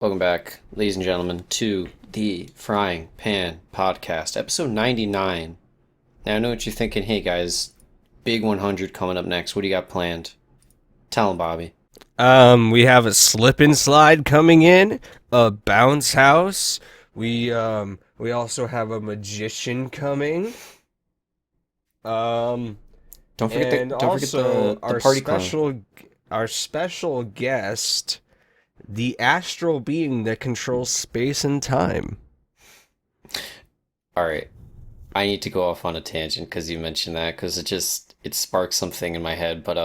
Welcome back, ladies and gentlemen, to the Frying Pan Podcast, episode 99. Now, I know what you're thinking. Hey, guys, big 100 coming up next. What do you got planned? Tell 'em, Bobby. We have a slip and slide coming in, a bounce house. We also have a magician coming. Um, Don't forget and don't forget also the party clown. our special guest, the astral being that controls space and time. All right, I need to go off on a tangent because you mentioned that because it sparked something in my head. But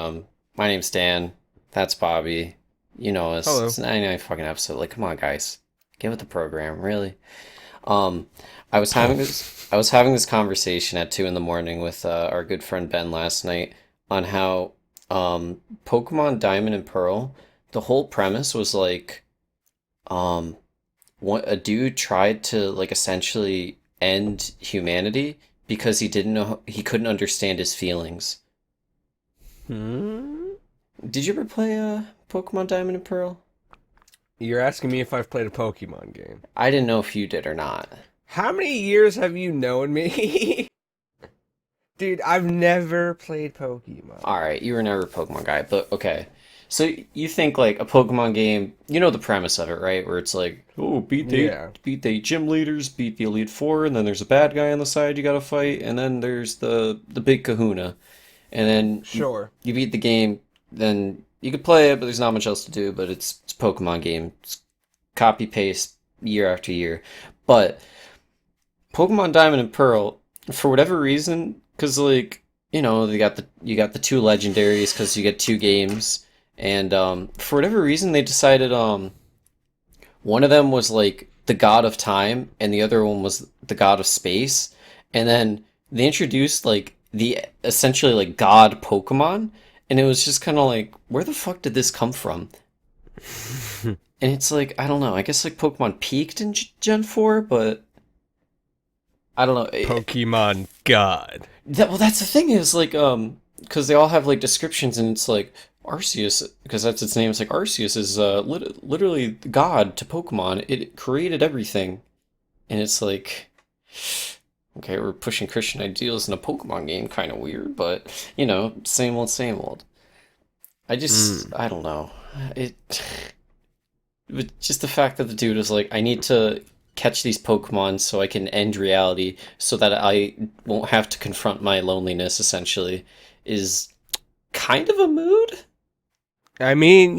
my name's Dan. That's Bobby. You know us. Hello. It's a 99 fucking episode. Like, come on, guys, get with the program, really. Um, I was having this conversation at 2 in the morning with our good friend Ben last night on how Pokemon Diamond and Pearl, the whole premise was like um what a dude tried to like essentially end humanity because he couldn't understand his feelings. Hmm? Did you ever play Pokemon Diamond and Pearl? You're asking me if I've played a Pokemon game. I didn't know if you did or not. How many years have you known me? Dude, I've never played Pokemon. All right, you were never a Pokemon guy, but okay. So you think like a Pokemon game, you know the premise of it, right? Where it's like, oh, Yeah, beat the gym leaders, beat the Elite Four, and then there's a bad guy on the side you gotta fight, and then there's the big Kahuna, and then sure. you beat the game, then you could play it, but there's not much else to do. But it's a Pokemon game, it's copy paste year after year. But Pokemon Diamond and Pearl, for whatever reason, because like you got the two legendaries because you get two games, and for whatever reason they decided one of them was like the god of time and the other one was the god of space, and then they introduced like the essentially like god Pokemon, and it was just kind of like where the fuck did this come from? And it's like I don't know. I guess like Pokemon peaked in Gen 4, but I don't know. Pokemon God. Well, that's the thing is like because they all have like descriptions and it's like Arceus because that's its name. It's like Arceus is literally God to Pokemon. It created everything, and it's like okay, we're pushing Christian ideals in a Pokemon game, kind of weird, but same old, same old. Mm. I don't know. It but just the fact that the dude is like, I need to catch these Pokemon so I can end reality so that I won't have to confront my loneliness, essentially, is kind of a mood. I mean,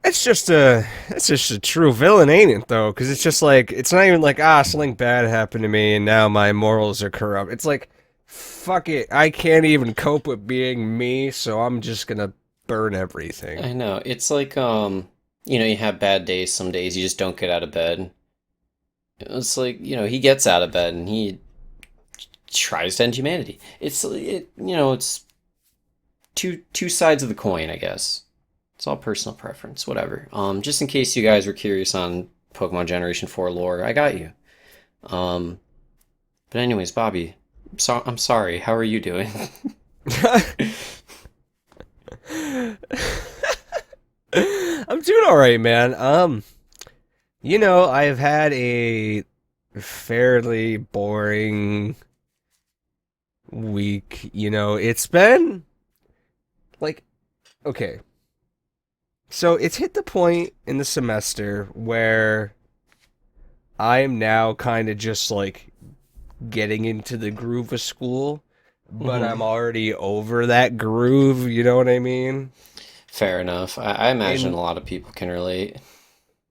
it's just a true villain, ain't it though? Because it's just like it's not even like something bad happened to me and now my morals are corrupt. It's like fuck it, I can't even cope with being me, so I'm just gonna burn everything. I know. It's like, you have bad days, some days you just don't get out of bed. It's like, he gets out of bed and he tries to end humanity. It's two sides of the coin, I guess. It's all personal preference, whatever. Just in case you guys were curious on Pokemon Generation 4 lore, I got you. Um, but anyways, Bobby, I'm sorry. How are you doing? I'm doing all right, man. I've had a fairly boring week. It's been like okay. So it's hit the point in the semester where I am now kind of just like getting into the groove of school, but Hmm. I'm already over that groove, you know what I mean? Fair enough. I imagine a And lot of people can relate.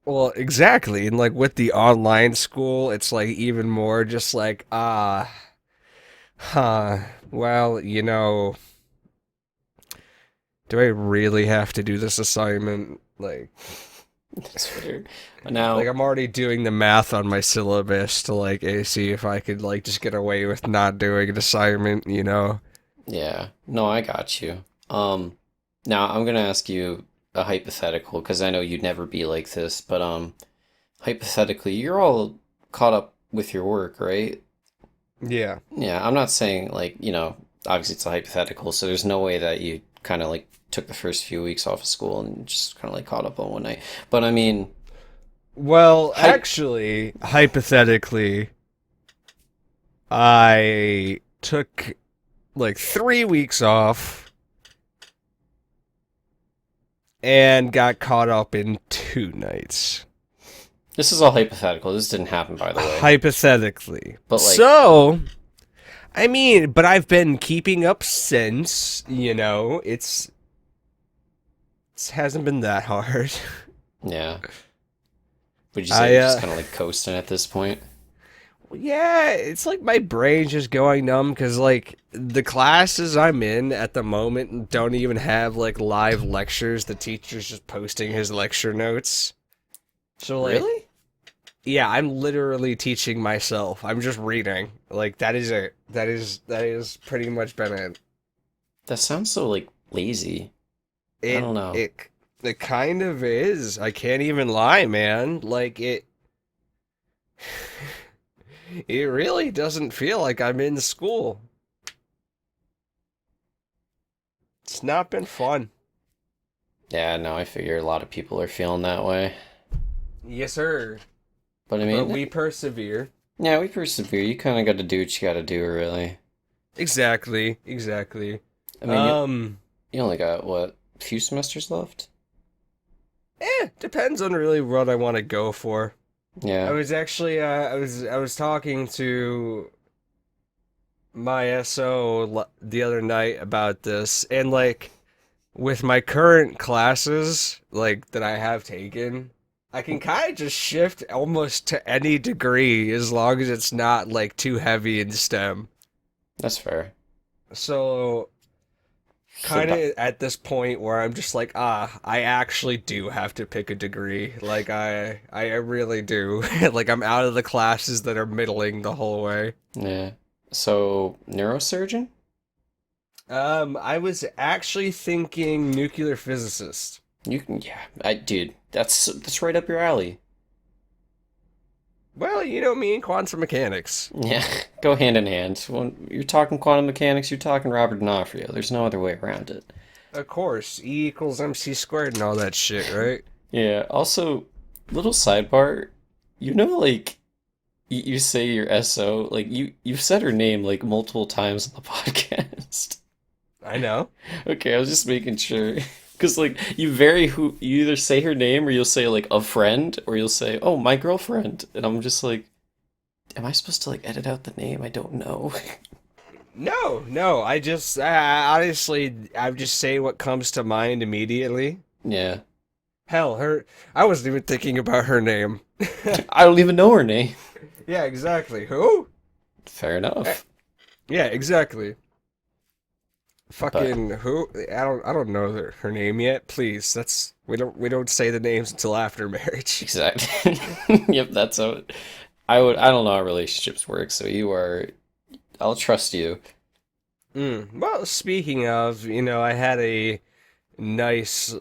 well, exactly. And like with the online school, it's like even more just like, huh, well, do I really have to do this assignment? That's fair. Like Now, I'm already doing the math on my syllabus to like see if I could like just get away with not doing an assignment. yeah, no, I got you. Now I'm gonna ask you a hypothetical because I know you'd never be like this, but hypothetically, you're all caught up with your work, right? Yeah. Yeah, I'm not saying like, obviously it's a hypothetical, so there's no way that you kind of like took the first few weeks off of school and just kind of like caught up on one night. But I mean, Well, hy- actually, hypothetically, I took like 3 weeks off and got caught up in 2 nights. this is all hypothetical. This didn't happen, by the way. Hypothetically. But like, So, I mean, but I've been keeping up since, it hasn't been that hard. yeah. Would you say I you're just kind of like coasting at this point? Yeah, it's like my brain's just going numb because like the classes I'm in at the moment don't even have like live lectures. The teacher's just posting his lecture notes. So like, Really? yeah, I'm literally teaching myself. I'm just reading. Like that is it. That is pretty much been it. That sounds so like lazy. I It don't know. it it kind of is. I can't even lie, man. Like it. It really doesn't feel like I'm in school. It's not been fun. Yeah, no, I figure a lot of people are feeling that way. Yes, sir. But I But mean, we persevere. yeah, we persevere. You kind of got to do what you got to do, really. Exactly. Exactly. I mean, you only got what, a few semesters left? Depends on really what I want to go for. I Yeah. was actually I was talking to my SO the other night about this, and like with my current classes like that I have taken, I can kind of just shift almost to any degree as long as it's not like too heavy in STEM. That's fair. So So, kind of at this point where I'm just like, I actually do have to pick a degree. Like I really do. Like I'm out of the classes that are middling the whole way. yeah. So, neurosurgeon? I was actually thinking nuclear physicist. You can, yeah. Dude, that's right up your alley. Well, you know me and quantum mechanics. Yeah, go hand in hand. When you're talking quantum mechanics, you're talking Robert D'Onofrio. There's no other way around it. Of course, E equals MC squared and all that shit, right? Yeah. Also, little sidebar. Like you say your SO, like you've said her name like multiple times on the podcast. I know. Okay, I was just making sure. Because like you either say her name or you'll say like a friend or you'll say, "Oh, my girlfriend." And I'm just like, am I supposed to like edit out the name? I don't know. No, no, honestly, I just say what comes to mind immediately. Yeah. Hell, I wasn't even thinking about her name. I don't even know her name. Yeah, exactly. Who? Fair enough. Yeah, exactly. But Fucking who? I don't know her name yet. Please, we don't say the names until after marriage. exactly. Yep, that's how I don't know how relationships work, so I'll trust you. Well, speaking of, I had a nice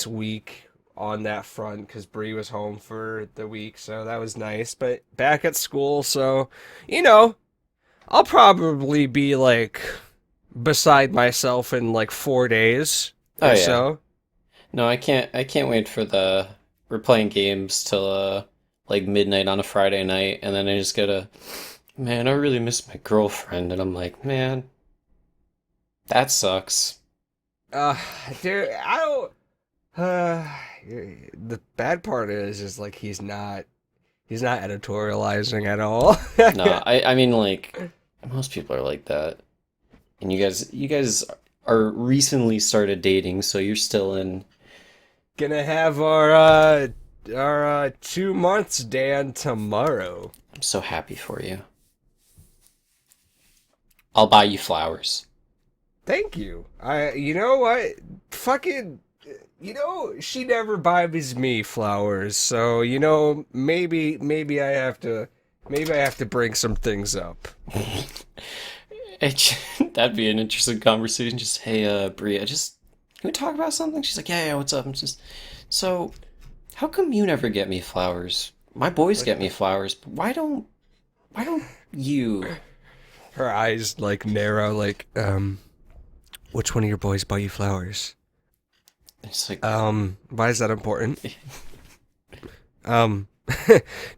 week on that front because Bree was home for the week, so that was nice. But back at school, so you know, I'll probably be like beside myself in like 4 days Oh or yeah. so. No, I can't wait for the we're playing games till like midnight on a Friday night and then I just gotta man, I really miss my girlfriend and I'm like, man, that sucks. Uh, dude, I don't. The bad part is like he's not editorializing at all. No, I mean like most people are like that. And you guys are recently started dating, so you're still in. Gonna have our 2 months, Dan, tomorrow. I'm so happy for you. I'll buy you flowers. Thank you. You know what? Fucking, she never buys me flowers, so maybe I have to bring some things up. That'd be an interesting conversation. Just, hey, Bria, can we talk about something? She's like, yeah, yeah, what's up? I'm just, so, how come you never get me flowers? My boys get me flowers, but why don't you? Her eyes like narrow, like which one of your boys bought you flowers? It's like, Why is that important? Um,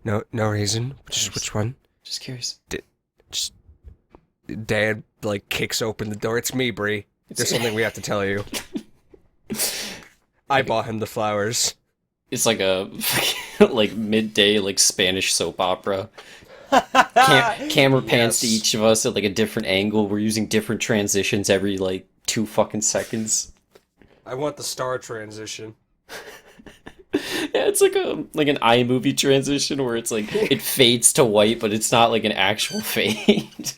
no reason. Which one? just curious. Just Dad like kicks open the door. It's me, Bree. There's something we have to tell you. I bought him the flowers. It's like a like midday like Spanish soap opera. Camera pans to Yes. each of us at like a different angle. We're using different transitions every like 2 fucking seconds. I want the star transition. Yeah, it's like an iMovie transition where it's like it fades to white, but it's not like an actual fade.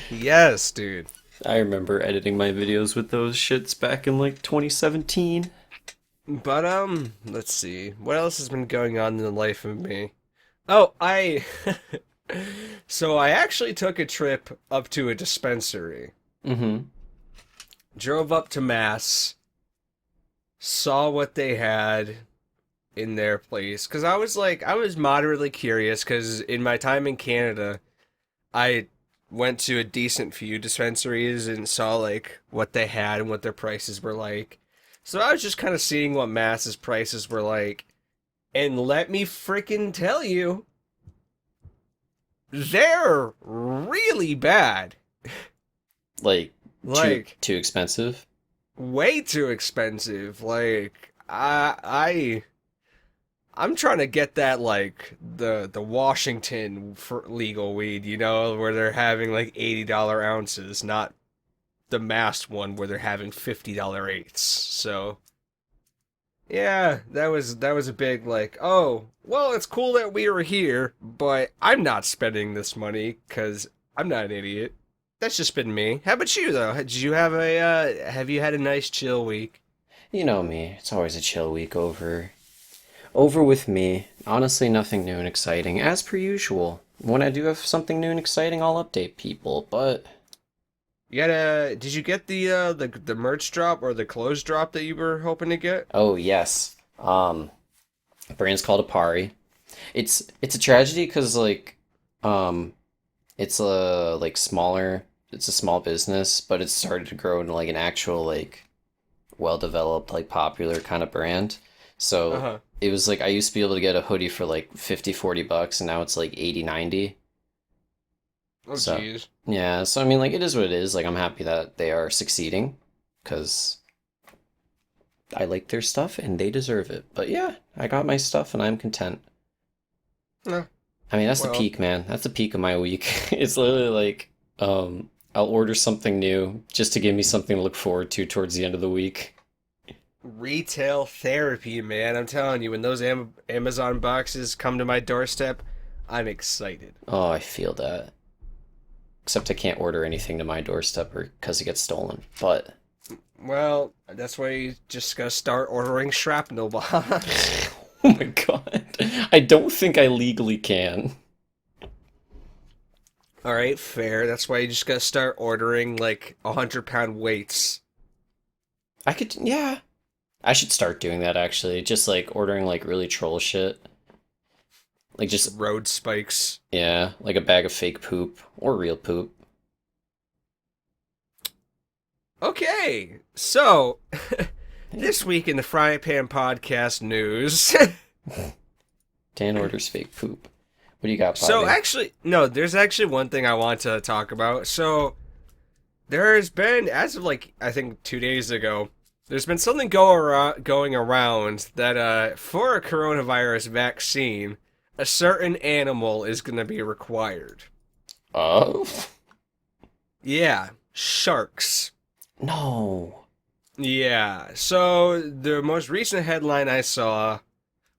Yes, dude. I remember editing my videos with those shits back in like 2017. But let's see. What else has been going on in the life of me? Oh, so I actually took a trip up to a dispensary. Mm-hmm. Drove up to Mass, saw what they had in their place cuz I was moderately curious cuz in my time in Canada, I went to a decent few dispensaries and saw like what they had and what their prices were like. So I was just kind of seeing what Mass's prices were like. And let me freaking tell you, they're really bad. Like Like too expensive. way too expensive. Like I'm trying to get that like the Washington for legal weed, you know, where they're having like $80 ounces, not the masked one where they're having $50 eighths. So yeah, that was a big like, oh, well, it's cool that we were here, but I'm not spending this money because I'm not an idiot. That's just been me. How about you though? Did you have you had a nice chill week? You know me. It's always a chill week over with me. Honestly, nothing new and exciting, as per usual. When I do have something new and exciting, I'll update people. But Did you get the merch drop or the clothes drop that you were hoping to get? oh yes, the brand's called Apari. It's a tragedy because um, it's a like smaller. It's a small business, but it's started to grow into like an actual like well developed like popular kind of brand. So Uh-huh. it was like I used to be able to get a hoodie for like 50, $40, and now it's like 80, 90. Oh So jeez. yeah, so I mean like it is what it is. Like I'm happy that they are succeeding because I like their stuff and they deserve it. But yeah, I got my stuff and I'm content. Yeah. I mean, that's the Well, peak, man. That's the peak of my week. It's literally like I'll order something new just to give me something to look forward to towards the end of the week. retail therapy, man. I'm telling you, when those Amazon boxes come to my doorstep, I'm excited. Oh, I feel that. Except I can't order anything to my doorstep or because it gets stolen. But Well, that's why you just gotta start ordering shrapnel bombs. oh my god. I don't think I legally can. All right, fair. That's why you just gotta start ordering like 100-pound weights. I could, yeah. I should start doing that actually. Just like ordering like really troll shit. Like just, Road spikes. yeah, like a bag of fake poop or real poop. Okay, so this week in the Frying Pan Podcast news. Dan orders fake poop. What do you got, So Bobby? actually, no, there's actually one thing I want to talk about. So there's been, as of like I think 2 days ago, there's been something going around that for a coronavirus vaccine, a certain animal is going to be required. Oh? Yeah, sharks. No. Yeah. So the most recent headline I saw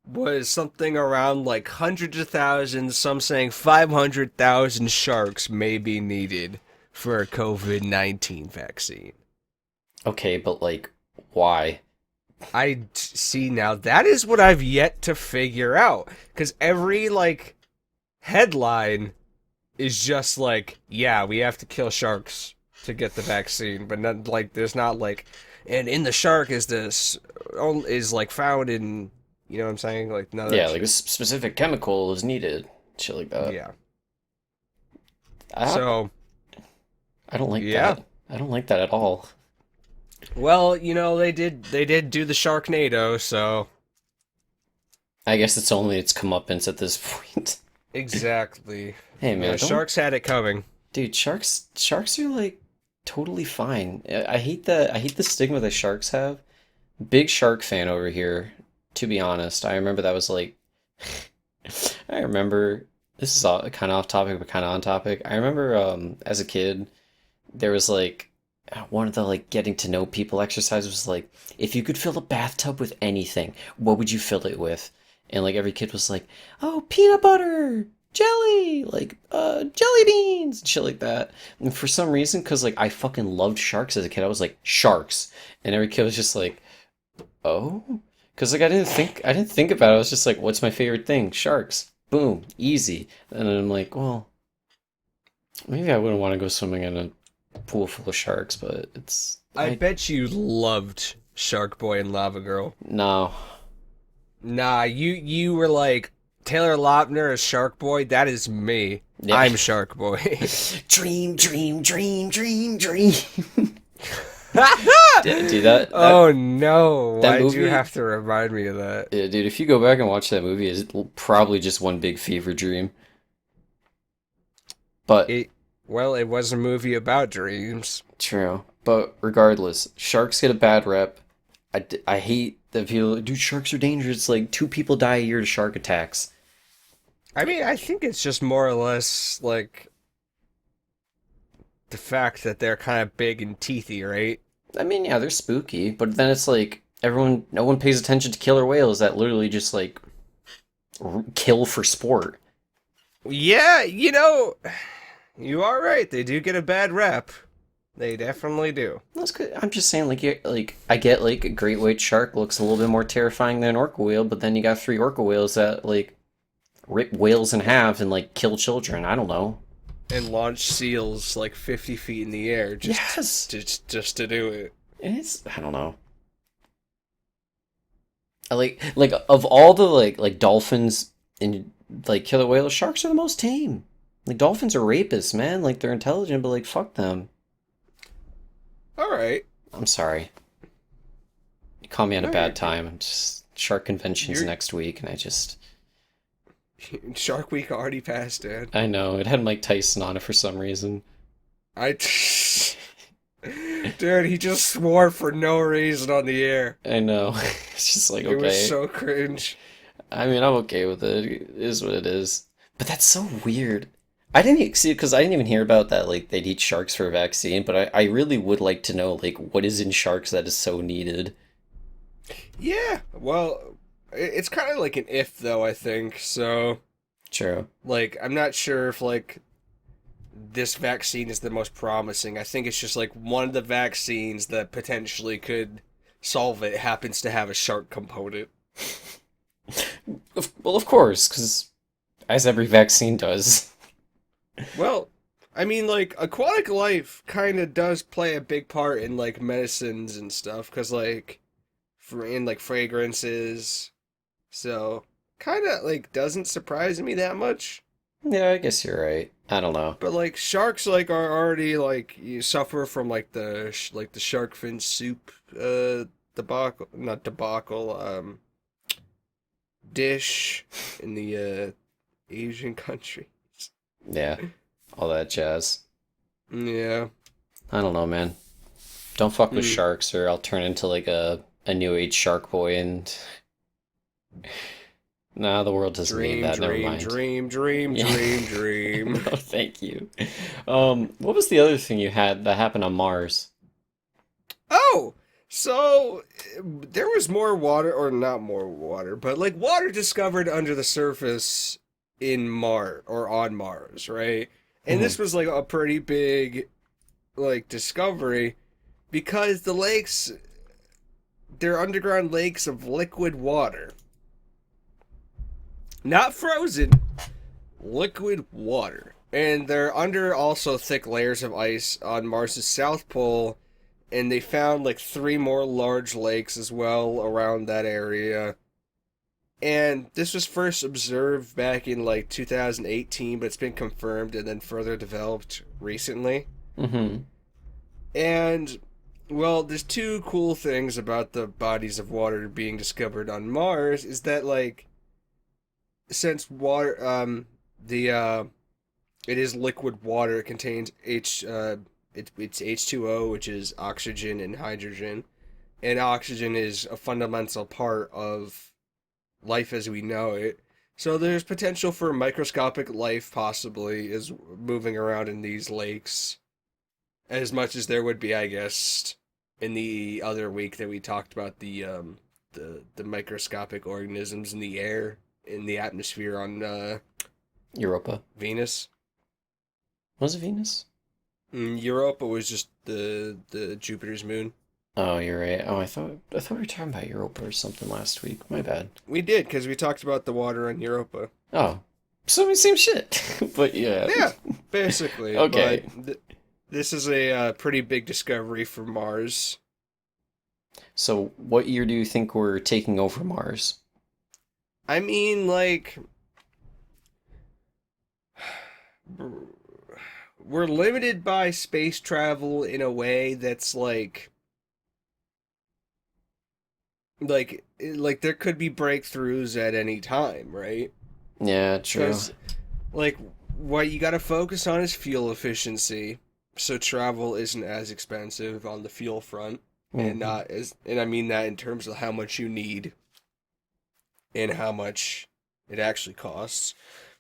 was something around like hundreds of thousands, some saying 500,000 sharks may be needed for a COVID-19 vaccine. Okay, but like, why? See now that is what I've yet to figure out cuz every like headline is just like, yeah, we have to kill sharks to get the vaccine, but not like there's not like and in the shark is this is like found in, you know what I'm saying? Like none of Yeah, that like shit. this specific chemical is needed. Shit like that. Yeah. I, So, I don't like yeah. that. I don't like that at all. Well, they did do the Sharknado, so I guess it's only its comeuppance at this point. exactly. Hey man, don't Sharks had it coming. dude, sharks are like totally fine. I hate the stigma that sharks have. Big shark fan over here, to be honest. I remember that was like I remember this is all kind of off topic but kind of on topic. I remember as a kid there was like one of the like getting to know people exercises was like if you could fill a bathtub with anything, what would you fill it with? And like every kid was like, "Oh, peanut butter, jelly, like jelly beans, and shit like that." And for some reason, because like I fucking loved sharks as a kid, I was like sharks, and every kid was just like, "Oh," because like I didn't think about it. I was just like, "What's my favorite thing? Sharks." Boom, easy. And then I'm like, well, maybe I wouldn't want to go swimming in a pool full of sharks, but it's I I bet you loved Shark Boy and Lava Girl. no. Nah, you were like Taylor Lautner as Shark Boy. That is me. Yeah. I'm Shark Boy. Dream, dream, dream, dream, dream. Dude, that Oh no! that Why'd you movie, have to remind me of that? yeah, dude, if you go back and watch that movie, it's probably just one big fever dream. But It was a movie about dreams. true. But regardless, sharks get a bad rep. I hate that people, dude, sharks are dangerous. It's like two people die a year to shark attacks. I mean, I think it's just more or less like the fact that they're kind of big and teethy, right? I mean, yeah, they're spooky, but then it's like no one pays attention to killer whales that literally just like kill for sport. Yeah, you are right. They do get a bad rep. They definitely do. That's good. I'm just saying, like I get like a great white shark looks a little bit more terrifying than an orca whale, but then you got three orca whales that like rip whales in half and like kill children. I don't know. And launch seals like 50 feet in the air Yes, just to do it. it's I don't know. I like of all the like dolphins and like killer whales, sharks are the most tame. Like dolphins are rapists, man. Like they're intelligent, but like fuck them. All right. I'm sorry. You caught me on a No, bad time. I'm just shark conventions you're next week, and I just Shark Week already passed, Dad. I know it had Mike Tyson on it for some reason. I Dude, he just swore for no reason on the air. I know. It's just like It was okay. so cringe. I mean, I'm okay with it. It is what it is. But that's so weird. I didn't see because I didn't even hear about that. Like they'd eat sharks for a vaccine, but I really would like to know like what is in sharks that is so needed. Yeah, well, it's kind of like an if though, I think. So, True. like, I'm not sure if like this vaccine is the most promising. I think it's just like one of the vaccines that potentially could solve it happens to have a shark component. Well, of course, because as every vaccine does. Well, I mean, like, aquatic life kind of does play a big part in like medicines and stuff, because like, in like fragrances, so kind of like doesn't surprise me that much. Yeah, I guess you're right. I don't know. But like sharks, like are already like you suffer from like the shark fin soup debacle, not debacle, dish in the Asian country. Yeah, all that jazz. Yeah. I don't know, man. Don't fuck with Mm. sharks, or I'll turn into like a new age shark boy, and nah, the world doesn't need Dream, that. Never dream, mind. dream, dream, Yeah. dream, dream. No, thank you. What was the other thing you had that happened on Mars? Oh, so there was more water, or not more water, but like water discovered under the surface in Mars or on Mars, right? And Hmm. this was like a pretty big like discovery because they're underground lakes of liquid water. Not frozen, liquid water. And they're under also thick layers of ice on Mars's south pole, and they found like three more large lakes as well around that area. And this was first observed back in like 2018, but it's been confirmed and then further developed recently. Mm-hmm. And well, there's two cool things about the bodies of water being discovered on Mars is that like since water the it is liquid water, it contains it's H2O, which is oxygen and hydrogen. And oxygen is a fundamental part of life as we know it. So there's potential for microscopic life possibly is moving around in these lakes as much as there would be, I guess, in the other week that we talked about the microscopic organisms in the air in the atmosphere on Europa. Venus. Was it Venus? Europa was just the Jupiter's moon. Oh, you're right. Oh, I thought we were talking about Europa or something last week. My bad. We did because we talked about the water on Europa. Oh, so we same shit. But yeah. Yeah, basically. Okay. But this is a pretty big discovery for Mars. So, what year do you think we're taking over Mars? I mean, like, we're limited by space travel in a way that's like there could be breakthroughs at any time, right? Yeah, true. Because like what you got to focus on is fuel efficiency, so travel isn't as expensive on the fuel front, and Mhm. not as and I mean that in terms of how much you need and how much it actually costs.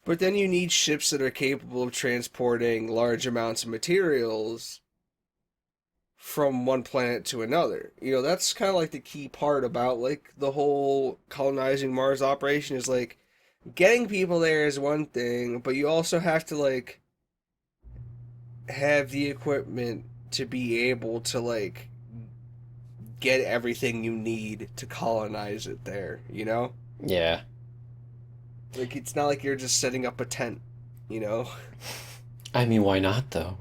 But then you need ships that are capable of transporting large amounts of materials from one planet to another. That's kind of like the key part about like the whole colonizing Mars operation is like getting people there is one thing, but you also have to like have the equipment to be able to like get everything you need to colonize it there, you know? Yeah. Like it's not like you're just setting up a tent, you know? I mean, why not though?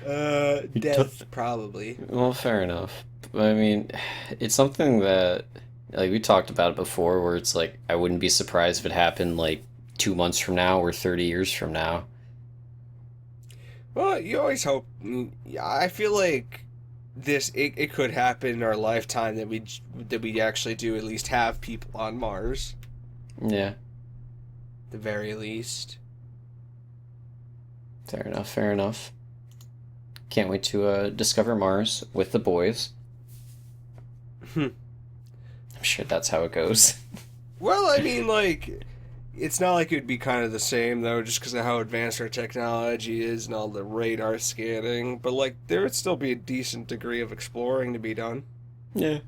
You Death probably. Well, fair enough. I mean, it's something that, like, we talked about it before, where it's like, I wouldn't be surprised if it happened, like, 2 months from now or 30 years from now. Well, you always hope. Yeah, I feel like it could happen in our lifetime that we actually do at least have people on Mars, Yeah, the very least. fair enough, fair enough. Can't wait to discover Mars with the boys. Hmm. I'm sure that's how it goes. Well, I mean, like, it's not like it would be kind of the same though, just because of how advanced our technology is and all the radar scanning. But like, there would still be a decent degree of exploring to be done. Yeah.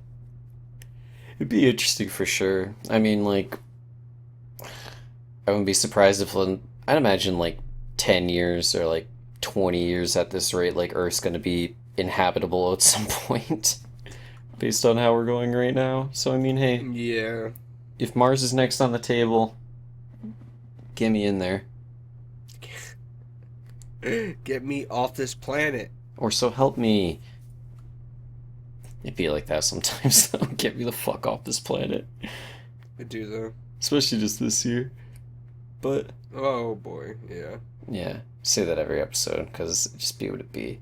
It'd be interesting for sure. I mean, like, I wouldn't be surprised if, I'd imagine, like, 10 years or, like, 20 years at this rate, like, Earth's gonna be inhabitable at some point, based on how we're going right now. So, I mean, hey, Yeah. if Mars is next on the table, get me in there. Get me off this planet. Or so help me. It'd be like that sometimes, though. Get me the fuck off this planet. I do though. Especially just this year. But, Oh boy, yeah. yeah, say that every episode, because it just be what it be.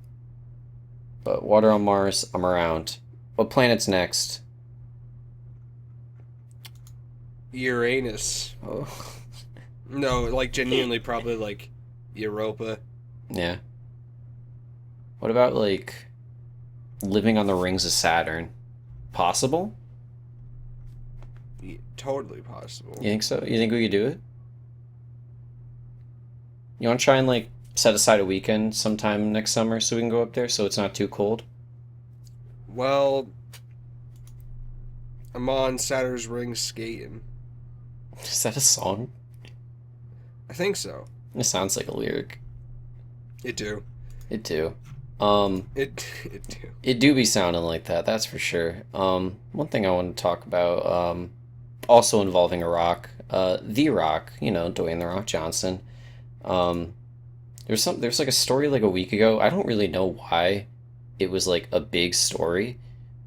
But water on Mars, I'm around. What planet's next? Uranus. Oh, No, like genuinely, probably like Europa. yeah. What about, like, living on the rings of Saturn? Possible? Totally possible. You think so? You think we could do it? You want to try and, like, set aside a weekend sometime next summer so we can go up there so it's not too cold? Well, I'm on Saturn's rings skating. Is that a song? I think so. It sounds like a lyric. It do. It do. Um, It do. it do be sounding like that, that's for sure. One thing I want to talk about, also involving a rock, The Rock, Dwayne The Rock Johnson. Um, there's like a story like a week ago. I don't really know why it was like a big story,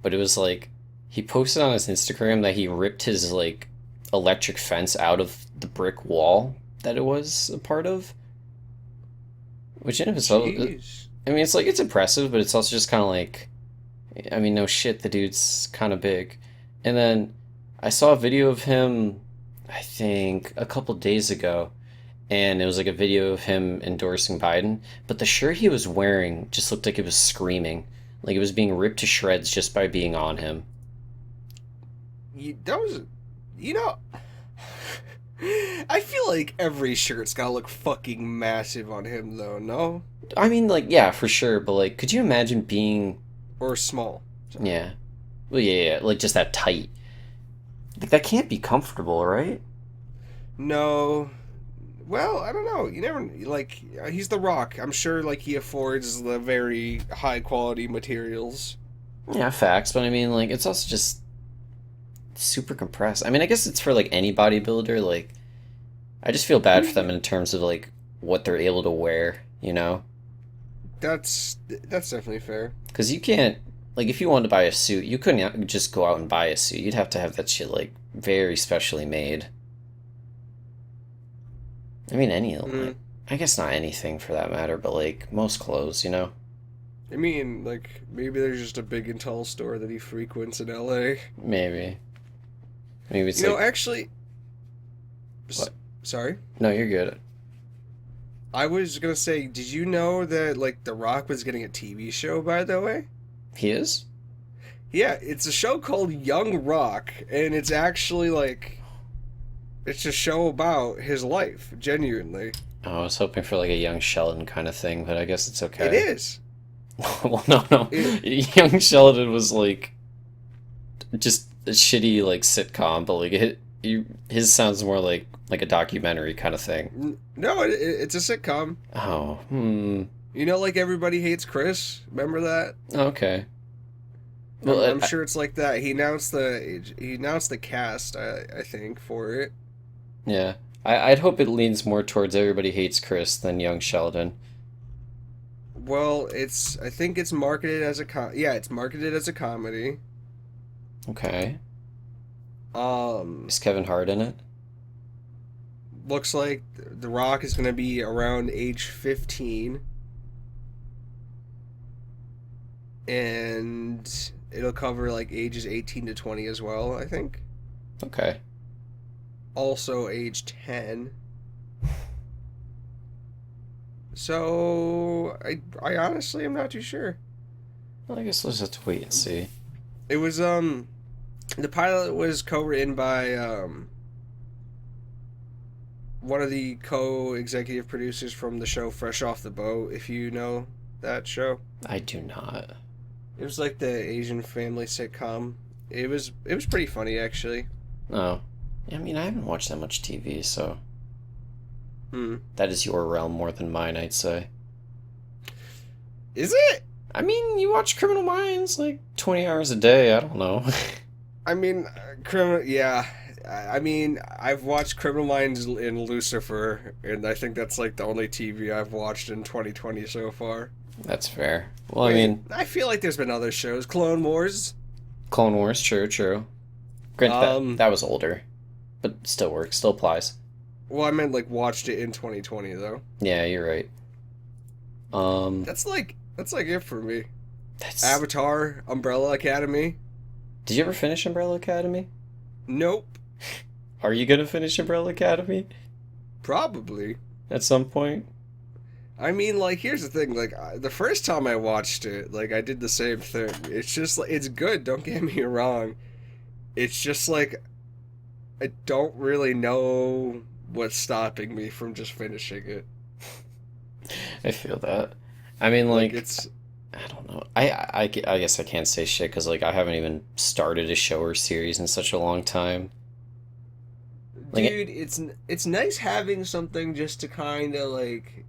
but it was like he posted on his Instagram that he ripped his like electric fence out of the brick wall that it was a part of, which in of itself, Jeez. I mean, it's like it's impressive, but it's also just kind of like, I mean, no shit, the dude's kind of big. And then I saw a video of him, I think, a couple days ago, and it was like a video of him endorsing Biden, but the shirt he was wearing just looked like it was screaming, like it was being ripped to shreds just by being on him. That was, you know, I feel like every shirt's gotta look fucking massive on him, though. No, I mean, like, yeah, for sure, but like, could you imagine being, or small. Sorry. yeah, well, yeah, like just that tight? Like that can't be comfortable, right? No. Well, I don't know. You never like. He's The Rock. I'm sure like he affords the very high quality materials. Yeah, facts, but I mean, like, it's also just super compressed. I mean, I guess it's for like any bodybuilder. Like, I just feel I bad for them mean, in terms of like what they're able to wear, you know? that's definitely fair. Because you can't, like, if you wanted to buy a suit, you couldn't just go out and buy a suit. You'd have to have that shit like very specially made. I mean, Mm. I guess not anything for that matter, but like most clothes, you know? I mean, like maybe there's just a big and tall store that he frequents in L.A. Maybe. Maybe it's You know, like, actually, what? sorry. No, you're good. I was gonna say, did you know that like The Rock was getting a TV show, by the way? He is? Yeah, it's a show called Young Rock, and it's actually like it's a show about his life, genuinely. Oh, I was hoping for like a young Sheldon kind of thing, but I guess it's It okay. is. Well, no, no. It Young Sheldon was like just a shitty like sitcom, but like his sounds more like a documentary kind of thing. no, it's a sitcom. Oh, hmm. You know, like Everybody Hates Chris. Remember that? Okay. I'm, Well, I'm sure it's like that. He announced the cast. I think for it. yeah. I'd hope it leans more towards Everybody Hates Chris than Young Sheldon. Well, I think it's marketed as yeah, it's marketed as a comedy. Okay. Um, Is Kevin Hart in it? looks like The Rock is gonna be around age 15, and it'll cover like ages 18 to 20 as well. I think. Okay. Also age 10. So I honestly am not too sure. Well, I guess we'll just have to wait and see. It was the pilot was co-written by one of the co-executive producers from the show Fresh Off the Boat, if you know that show. I do not. It was like the Asian family sitcom. It was pretty funny actually. No. Yeah, I mean, I haven't watched that much TV, so Hmm. that is your realm more than mine, I'd say. Is it? I mean, you watch Criminal Minds like 20 hours a day. I don't know. I mean, criminal. Yeah. I mean, I've watched Criminal Minds and Lucifer, and I think that's like the only TV I've watched in 2020 so far. That's fair. Well, I Wait, mean, I feel like there's been other shows. Clone Wars. Clone Wars, true, true. Granted, Um, that was older, but still works, still applies. well, I meant like watched it in 2020 though. Yeah, you're right. Um, That's like it for me. that's. Avatar, Umbrella Academy. Did you ever finish Umbrella Academy? Nope. Are you gonna finish Umbrella Academy Probably. at some point? I mean, like, here's the thing. Like, the first time I watched it, like, I did the same thing. It's just like it's good. Don't get me wrong. It's just like I don't really know what's stopping me from just finishing it. I feel that. I mean, Like, like, it's I don't know. I guess I can't say shit because like I haven't even started a show or series in such a long time. Like, dude, it's nice having something just to kind of like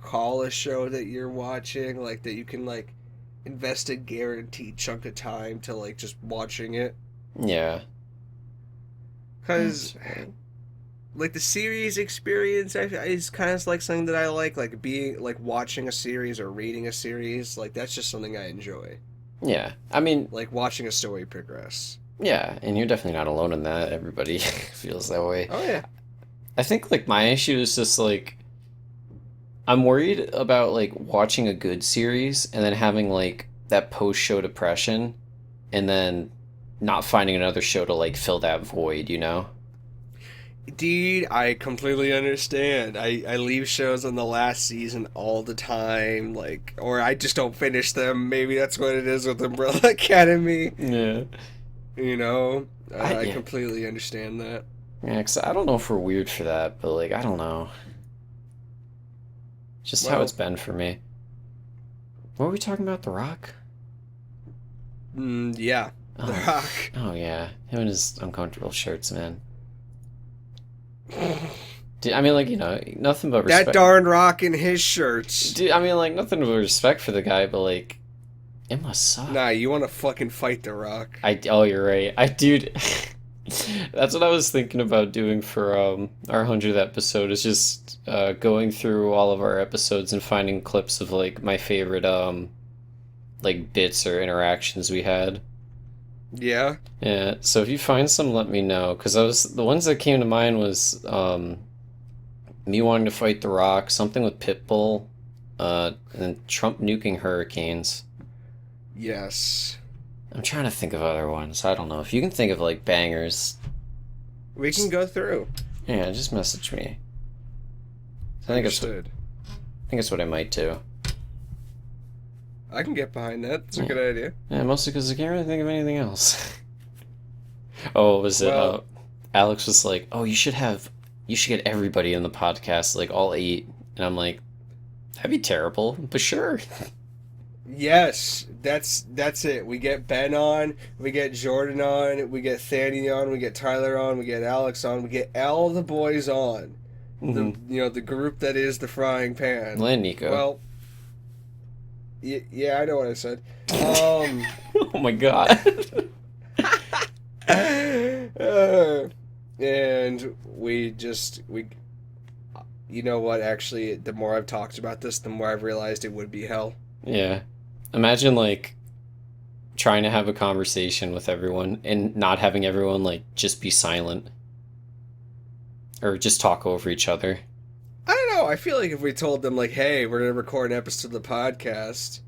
call a show that you're watching, like that you can like invest a guaranteed chunk of time to like just watching it. yeah. Because That's right. like the series experience is kind of like something that I like being like watching a series or reading a series, like that's just something I enjoy. Yeah. I mean, Like watching a story progress. yeah, and you're definitely not alone in that. Everybody feels that way. Oh yeah. I think like my issue is just like I'm worried about like watching a good series and then having like that post-show depression and then not finding another show to like fill that void, you know? Dude, I completely understand. I leave shows on the last season all the time, like, or I just don't finish them. Maybe that's what it is with Umbrella Academy. Yeah. You know, I Yeah. completely understand that. Yeah, 'cause I don't know if we're weird for that, but like I don't know. Just how it's Well, been for me. What were we talking about? The Rock? yeah, The Oh, Rock. oh yeah, him and his uncomfortable shirts, man. Dude, I mean, like nothing but That respect. darn Rock in his shirts. Dude, I mean, like nothing but respect for the guy, but like it must suck. Nah, you want to fucking fight The Rock? Oh, you're right. Dude, that's what I was thinking about doing for our 100th episode. Is just going through all of our episodes and finding clips of like my favorite like bits or interactions we had. Yeah. Yeah, so if you find some, let me know. Because the ones that came to mind was me wanting to fight The Rock, something with Pitbull, and Trump nuking hurricanes. Yes. I'm trying to think of other ones. I don't know. If you can think of like bangers, We can go through. yeah, just message me. Understood. I think that's what I might do. I can get behind that. It's a Yeah, good idea. yeah mostly because I can't really think of anything else. Oh, what was it? Well, Alex was like, "Oh, you should get everybody in the podcast, like all 8." And I'm like, "That'd be terrible, but sure." yes, that's it. We get Ben on, we get Jordan on, we get Thany on, we get Tyler on, we get Alex on, we get all the boys on. Hmm. The group that is the frying pan. Land Nico. Well, yeah, I know what I said. Um, Oh my god. and we you know what? Actually, the more I've talked about this, the more I've realized it would be hell. Yeah. Imagine like trying to have a conversation with everyone and not having everyone like just be silent or just talk over each other. I don't know. I feel like if we told them like, "Hey, we're gonna record an episode of the podcast,"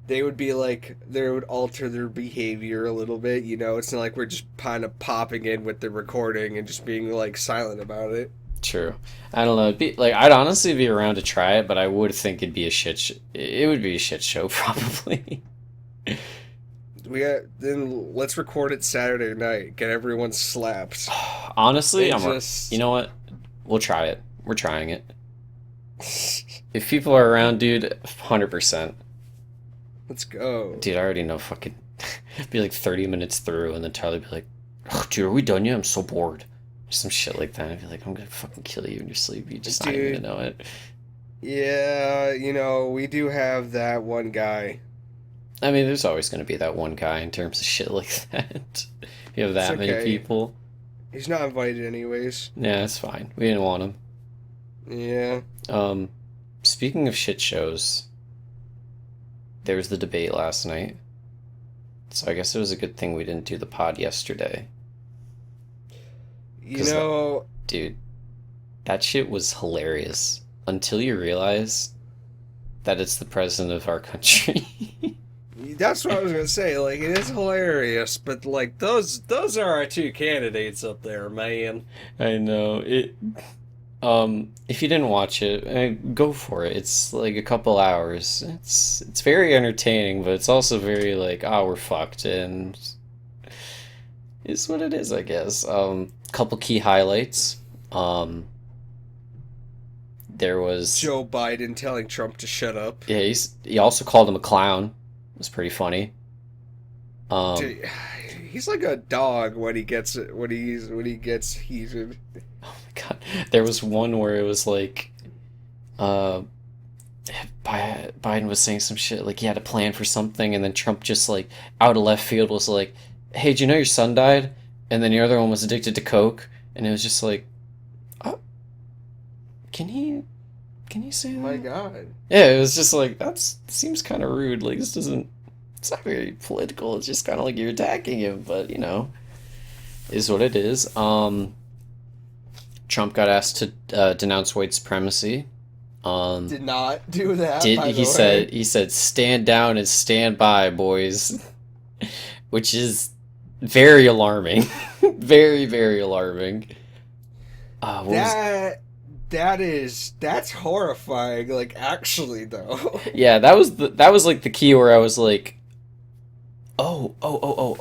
they would be like, they would alter their behavior a little bit. You know, it's not like we're just kind of popping in with the recording and just being like silent about it. True. I don't know. I'd honestly be around to try it, but I would think it'd be a it would be a shit show probably. Then let's record it Saturday night. Get everyone slapped. Honestly, And I'm just you know what? We'll try it. We're trying it. If people are around, dude, 100%. let's go. Dude, I already know fucking be like 30 minutes through and then Tyler be like, "Oh, dude, are we done yet? I'm so bored." Some shit like that. I'd be like, "I'm gonna fucking kill you in your sleep. You just not even Dude, gonna know it." yeah, we do have that one guy. I mean, there's always gonna be that one guy in terms of shit like that. If you have It's that many okay. people. He's not invited anyways. Yeah, it's fine. We didn't want him. Yeah. Um, Speaking of shit shows, there was the debate last night. So I guess it was a good thing we didn't do the pod yesterday. You Because, know, dude, that shit was hilarious. Until you realize that it's the president of our country. that's what I was gonna say. Like, it is hilarious, but like those are our two candidates up there, man. I know. If you didn't watch it, go for it. It's like a couple hours. It's very entertaining, but it's also very like, oh, we're fucked, and it's what it is, I guess. Couple key highlights. Um, there was Joe Biden telling Trump to shut up. yeah. He also called him a clown. It was pretty funny. Um, Dude, he's like a dog when he gets when he gets heated. God, there was one where it was like, uh, Biden was saying some shit like he had a plan for something, and then Trump just like out of left field was like, "Hey, do you know your son died?" And then the other one was addicted to coke, and it was just like, "Oh, can he say My that?" God. Yeah, it was just like seems kind of rude. Like this doesn't. It's not very political. It's just kind of like you're attacking him, but is what it is. Trump got asked to denounce white supremacy. Um, Did not do that, did by he the way. said stand down and stand by, boys, which is very alarming, very very alarming. What was That's horrifying. Like, actually, though. Yeah, that was like the key where I was like, oh,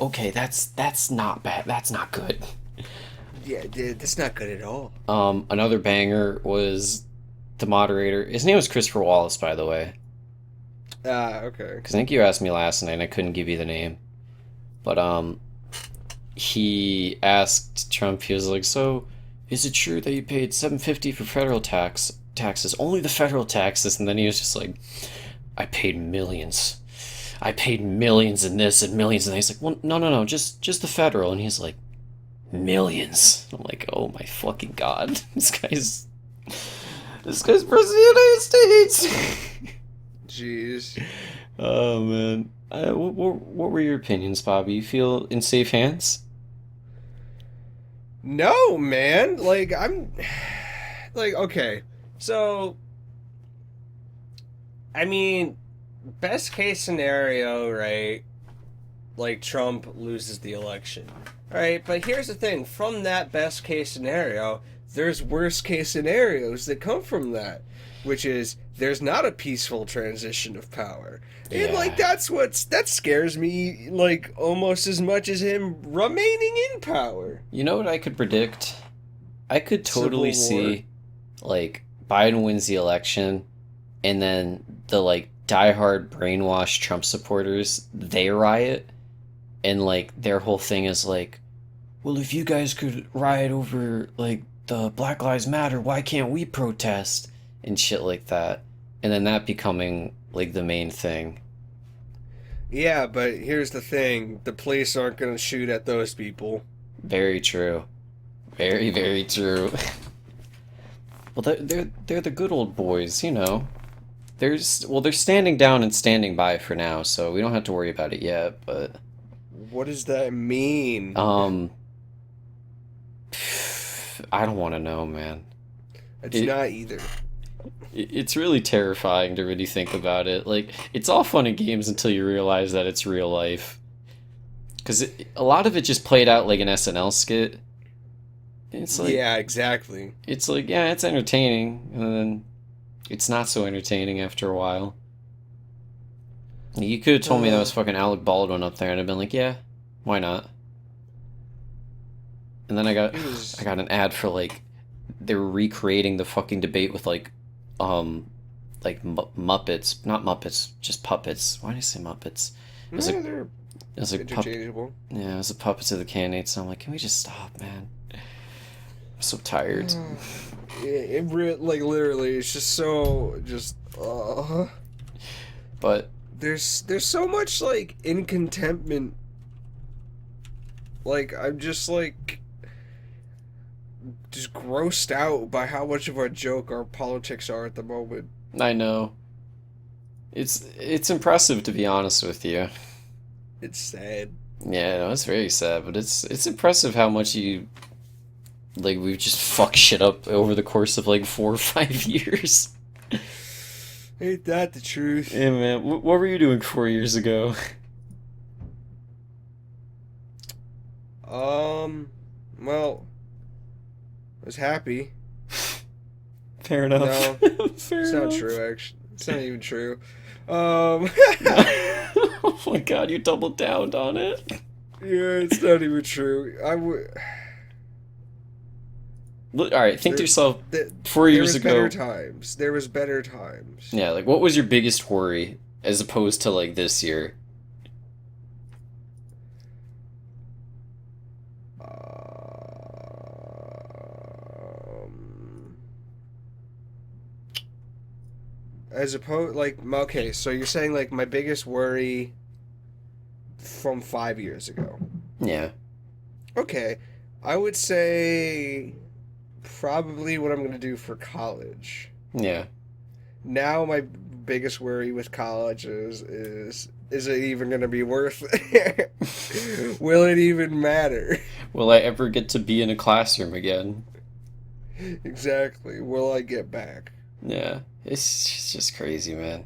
okay, that's not bad. That's not good. Yeah, dude, that's not good at all. Another banger was the moderator. His name was Christopher Wallace, by the way. Ah, okay. Because I think you asked me last night and I couldn't give you the name. But he asked Trump. He was like, "So, is it true that you paid $750 for federal taxes? Only the federal taxes?" And then he was just like, "I paid millions. I paid millions in this and millions in that." He's like, "Well, no, just the federal." And he's like, "Millions." I'm like, "Oh my fucking god, this guy's president of the United States." Jeez. Oh man. What were your opinions, Bobby? You feel in safe hands? No, man. Like, I'm. Like, okay. So, I mean, best case scenario, right? Like, Trump loses the election. Right? But here's the thing, from that best case scenario, there's worst case scenarios that come from that, which is there's not a peaceful transition of power. And like Yeah. that scares me like almost as much as him remaining in power. You know what I could predict? I could totally Civil War. see like Biden wins the election and then the like diehard brainwashed Trump supporters, they riot and like their whole thing is like, well, if you guys could riot over like the Black Lives Matter, why can't we protest and shit like that? And then that becoming like the main thing. Yeah, but here's the thing, the police aren't going to shoot at those people. Very true. Very, very true. Well, they're the good old boys, you know. They're standing down and standing by for now, so we don't have to worry about it yet. But What does that mean? um, I don't want to know, man. It's It not either. it's really terrifying to really think about it. Like it's all fun and games until you realize that it's real life. Because a lot of it just played out like an SNL skit. It's like Yeah, exactly. yeah, it's entertaining, and then it's not so entertaining after a while. You could have told me that Uh, was fucking Alec Baldwin up there, and I'd been like, yeah, why not? And then it I was got an ad for like they were recreating the fucking debate with um, Muppets, not Muppets, just puppets. Why did I say Muppets? It was like they're it was like interchangeable. yeah, it was the puppets of the candidates. And I'm like, can we just stop, man? I'm so tired. Like literally, it's just so just. But There's so much like in contentment. Like I'm just grossed out by how much of a joke our politics are at the moment. I know it's impressive to be honest with you. It's sad. Yeah, no, it's very sad, but it's impressive how much you like we've just fucked shit up over the course of like 4 or 5 years. Ain't that the truth? Yeah, man. What were you doing 4 years ago? Um, well, I was happy. Fair enough. No, Fair it's not enough. true. Actually, it's not even true. Um, Oh my god, you doubled down on it. yeah, it's not even true. I would. Look, all right, think to There, yourself, there, four there years was better ago. times. There was better times. Yeah, like what was your biggest worry as opposed to like this year? Um, as opposed, like, okay, so you're saying like my biggest worry from 5 years ago. Yeah, Okay, I would say probably what I'm gonna do for college. yeah. Now my biggest worry with college is it even gonna be worth it? Will it even matter? Will I ever get to be in a classroom again? Exactly. Will I get back? Yeah, it's just crazy, man.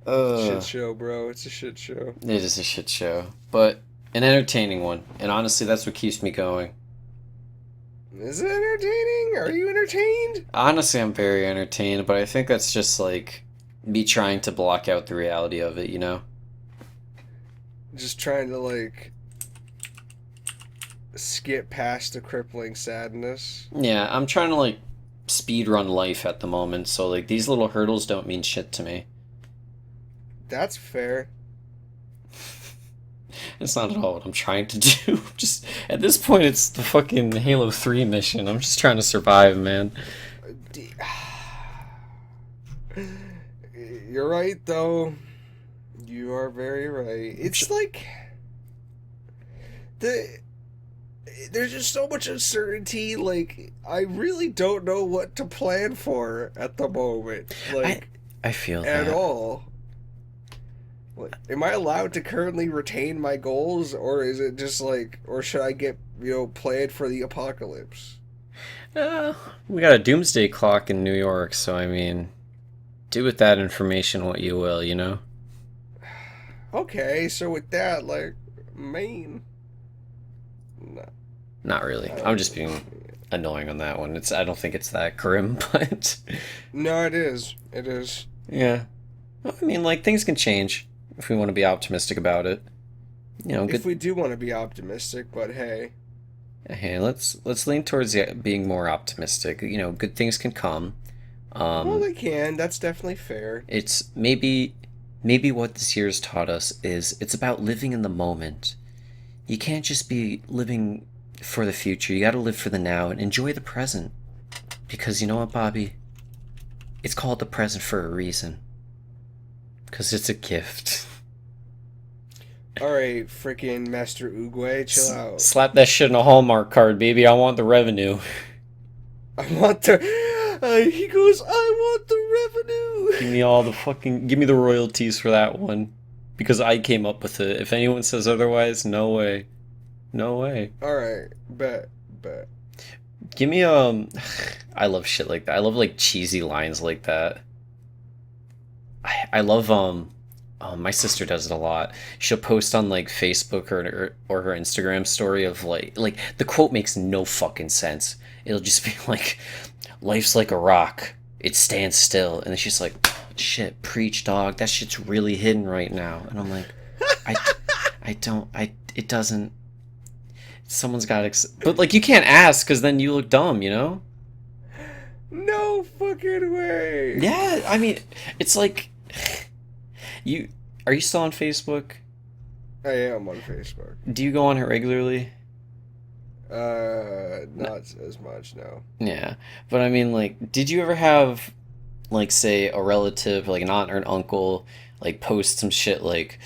It's a shit Uh, show, bro. It's a shit show. it is a shit show, but an entertaining one, and honestly, that's what keeps me going. Is it entertaining? Are you entertained? Honestly, I'm very entertained, but I think that's just like me trying to block out the reality of it, you know? Just trying to like skip past the crippling sadness. Yeah, I'm trying to like speed run life at the moment, so like these little hurdles don't mean shit to me. That's fair. It's not at all what I'm trying to do. Just at this point, it's the fucking Halo 3 mission. I'm just trying to survive, man. D- You're right, though. You are very right. It's like the there's just so much uncertainty. Like I really don't know what to plan for at the moment. I Like I feel at that. all. Like, am I allowed to currently retain my goals, or is it just like, or should I get planned for the apocalypse? Uh, we got a doomsday clock in New York, so I mean, do with that information what you will, you know? Okay, so with that, like, Maine. No, Not really. I I'm don't just even. being annoying on that one. I don't think it's that grim, but No, it is. It is. yeah. Well, I mean, like things can change if we want to be optimistic about it. You know, If good. we do want to be optimistic, but hey, Hey, let's lean towards being more optimistic. You know, good things can come. well, Um, they can. That's definitely fair. it's maybe what this year's taught us is it's about living in the moment. You can't just be living for the future. You got to live for the now and enjoy the present. Because you know what, Bobby? It's called the present for a reason. Because it's a gift. All right, freaking Master Oogway, chill out. Slap that shit in a Hallmark card, baby. I want the revenue. I want the. He goes. I want the Give revenue. me all the fucking. Give me the royalties for that one. Because I came up with it. If anyone says otherwise, no way. No way. All right, bet, bet. Give me I love shit like that. I love like cheesy lines like that. I love my sister does it a lot. She'll post on like Facebook or her Instagram story of like the quote makes no fucking sense. It'll just be like life's like a rock. It stands still. And then she's like, shit, preach dog. That shit's really hidden right now. And I'm like, I I don't I it doesn't someone's got but like you can't ask cuz then you look dumb, you know? No fucking way. Yeah, I mean, it's like you are you still on Facebook? I am on Facebook. Do you go on it regularly? No. Not as much, no. Yeah. But I mean like did you ever have like say a relative, like an aunt or an uncle, like post some shit like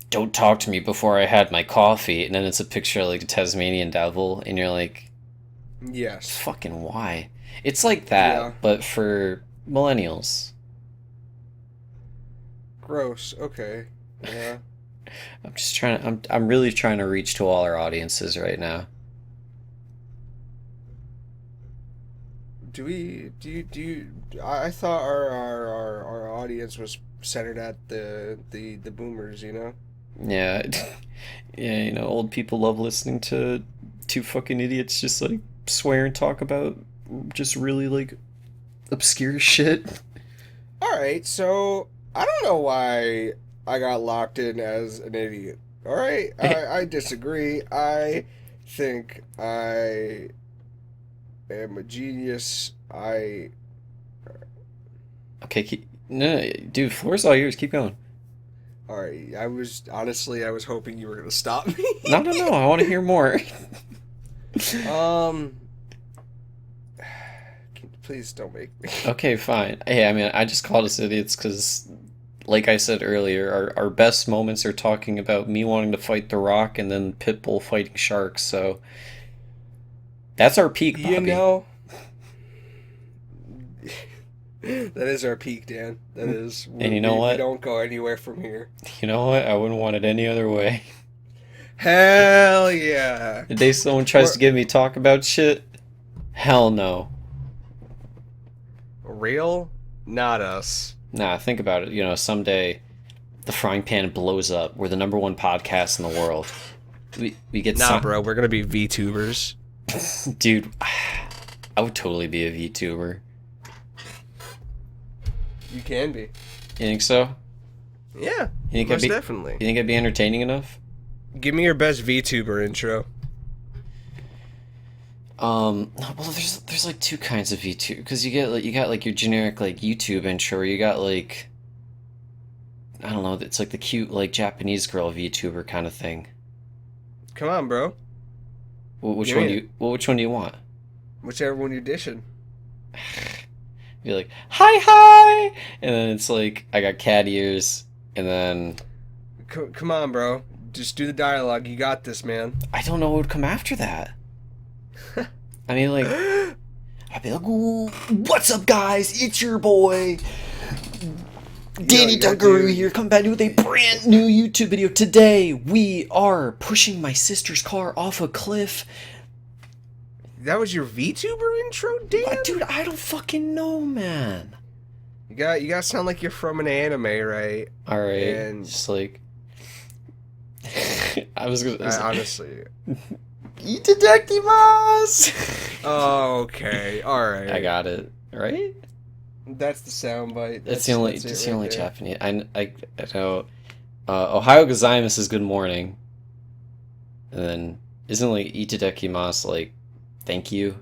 don't talk to me before I had my coffee and then it's a picture of like a Tasmanian devil and you're like Yes. fucking why? It's like Yeah. that, but for millennials. Gross. Okay. Yeah. I'm really trying to reach to all our audiences right now. I thought our audience was centered at the boomers, you know? Yeah, yeah, you know, old people love listening to two fucking idiots just like swear and talk about just really like obscure shit. Alright, so I don't know why I got locked in as an idiot. Alright? I disagree. I think I am a genius. Okay, no, dude, floor's all yours. Keep going. Alright, I was hoping you were gonna stop me. No, no, no. I want to hear more. Um, please don't make me. Okay, fine. Hey, I mean, I just called us idiots because, like I said earlier, our best moments are talking about me wanting to fight The Rock and then Pitbull fighting sharks. So that's our peak, You Bobby. know, that is our peak, Dan. That is. And you know We what? don't go anywhere from here. You know what? I wouldn't want it any other way. Hell yeah. The day someone tries We're, to get me talk about shit, hell no. real, not us. Nah, think about it. You know, someday the frying pan blows up. We're the number one podcast in the world. We get Nah, bro, we're gonna be VTubers. Dude, I would totally be a VTuber. You can be. You think so? Yeah, You think most definitely. You think I'd be entertaining enough? Give me your best VTuber intro. Well, there's like two kinds of VTuber because you got like your generic like YouTube intro, or you got like I don't know, it's like the cute like Japanese girl VTuber kind of thing. Come on, bro. Which one do you want? Whichever one you're dishing. Be like, hi, and then it's like I got cat ears, and then Come on, bro. Just do the dialogue. You got this, man. I don't know what would come after that. I mean, like, I'd be like, "Ooh, what's up, guys? It's your boy, Danny Dungaroo here, coming back with a brand new YouTube video. Today, we are pushing my sister's car off a cliff. That was your VTuber intro, Dan? Dude, I don't fucking know, man. You gotta sound like you're from an anime, right? Alright, And just like... I was gonna... honestly... Itadakimasu! Oh, okay. Alright. I got it. Right? That's the soundbite. That's the only Japanese. I know. Ohio gozaimasu is good morning. And then isn't like itadakimasu like thank you?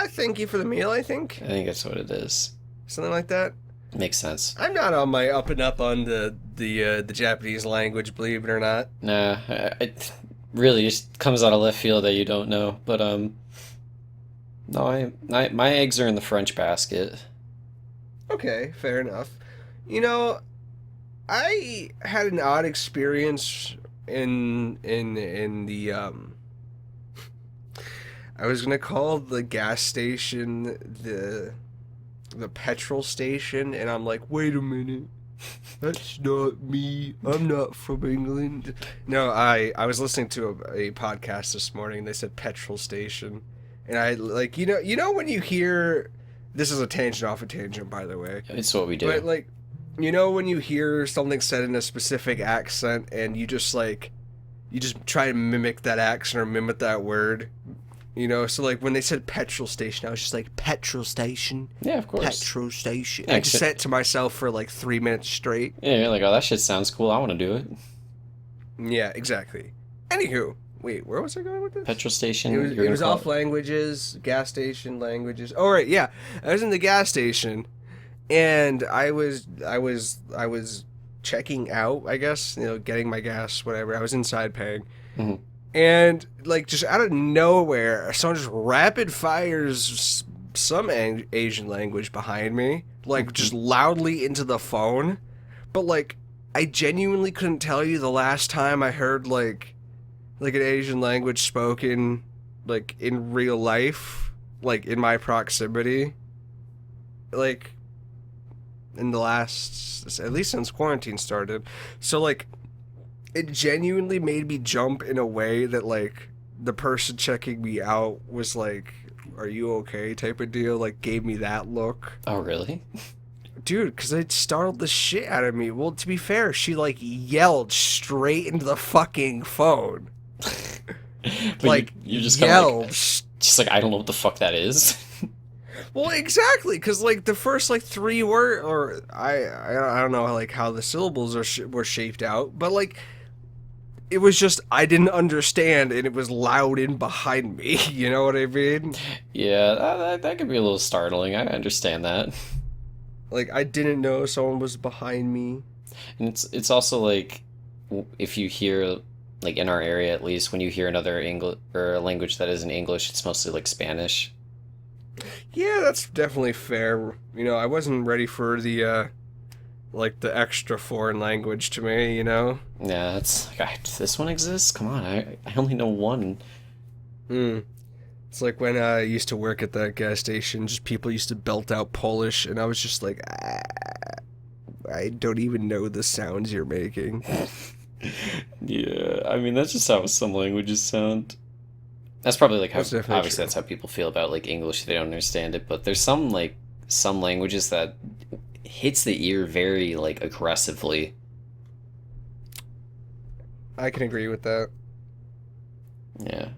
Thank you for the meal, I think. I think that's what it is. Something like that. Makes sense. I'm not on my up and up on the Japanese language, believe it or not. Nah, it really just comes out of left field that you don't know. But no, my eggs are in the French basket. Okay, fair enough. You know, I had an odd experience in the I was gonna call the gas station the petrol station, and I'm like, wait a minute, that's not me. I'm not from England. No, I was listening to a podcast this morning. And they said petrol station, and I like you know when you hear, this is a tangent off a tangent, by the way. It's what we do. But like, you know when you hear something said in a specific accent, and you just try to mimic that accent or mimic that word. You know, so like when they said petrol station, I was just like, petrol station? Yeah, of course. Petrol station. Yeah, I just said it to myself for like 3 minutes straight. Yeah, you're like, oh, that shit sounds cool. I want to do it. Yeah, exactly. Anywho, wait, where was I going with this? Petrol station. It was off languages, gas station languages. Oh right, yeah. I was in the gas station, and I was checking out, I guess, getting my gas, whatever. I was inside paying. Mm-hmm. And, like, just out of nowhere, someone just rapid fires some Asian language behind me, like, just loudly into the phone. But, like, I genuinely couldn't tell you the last time I heard, like an Asian language spoken, like, in real life, like, in my proximity. Like, in the last, at least since quarantine started. So, like, it genuinely made me jump in a way that, like, the person checking me out was like, are you okay type of deal, like, gave me that look. Oh, really? Dude, because it startled the shit out of me. Well, to be fair, she, like, yelled straight into the fucking phone. Like, you're just yelled. Like, just like, I don't know what the fuck that is. Well, exactly, because, like, the first, like, 3 words, or I don't know, like, how the syllables were shaped out, but, like, it was just, I didn't understand, and it was loud in behind me, you know what I mean? Yeah, that could be a little startling, I understand that. Like, I didn't know someone was behind me. And it's also, like, if you hear, like, in our area at least, when you hear another English, or a language that isn't English, it's mostly, like, Spanish. Yeah, that's definitely fair. You know, I wasn't ready for the extra foreign language to me, you know? Yeah, it's like, this one exists? Come on, I only know one. It's like when I used to work at that gas station, just people used to belt out Polish, and I was just like, I don't even know the sounds you're making. Yeah, I mean, that's just how some languages sound. That's probably like how That's definitely obviously true. that's how people feel about like English. They don't understand it, but there's some like some languages that hits the ear very like aggressively. I can agree with that. Yeah,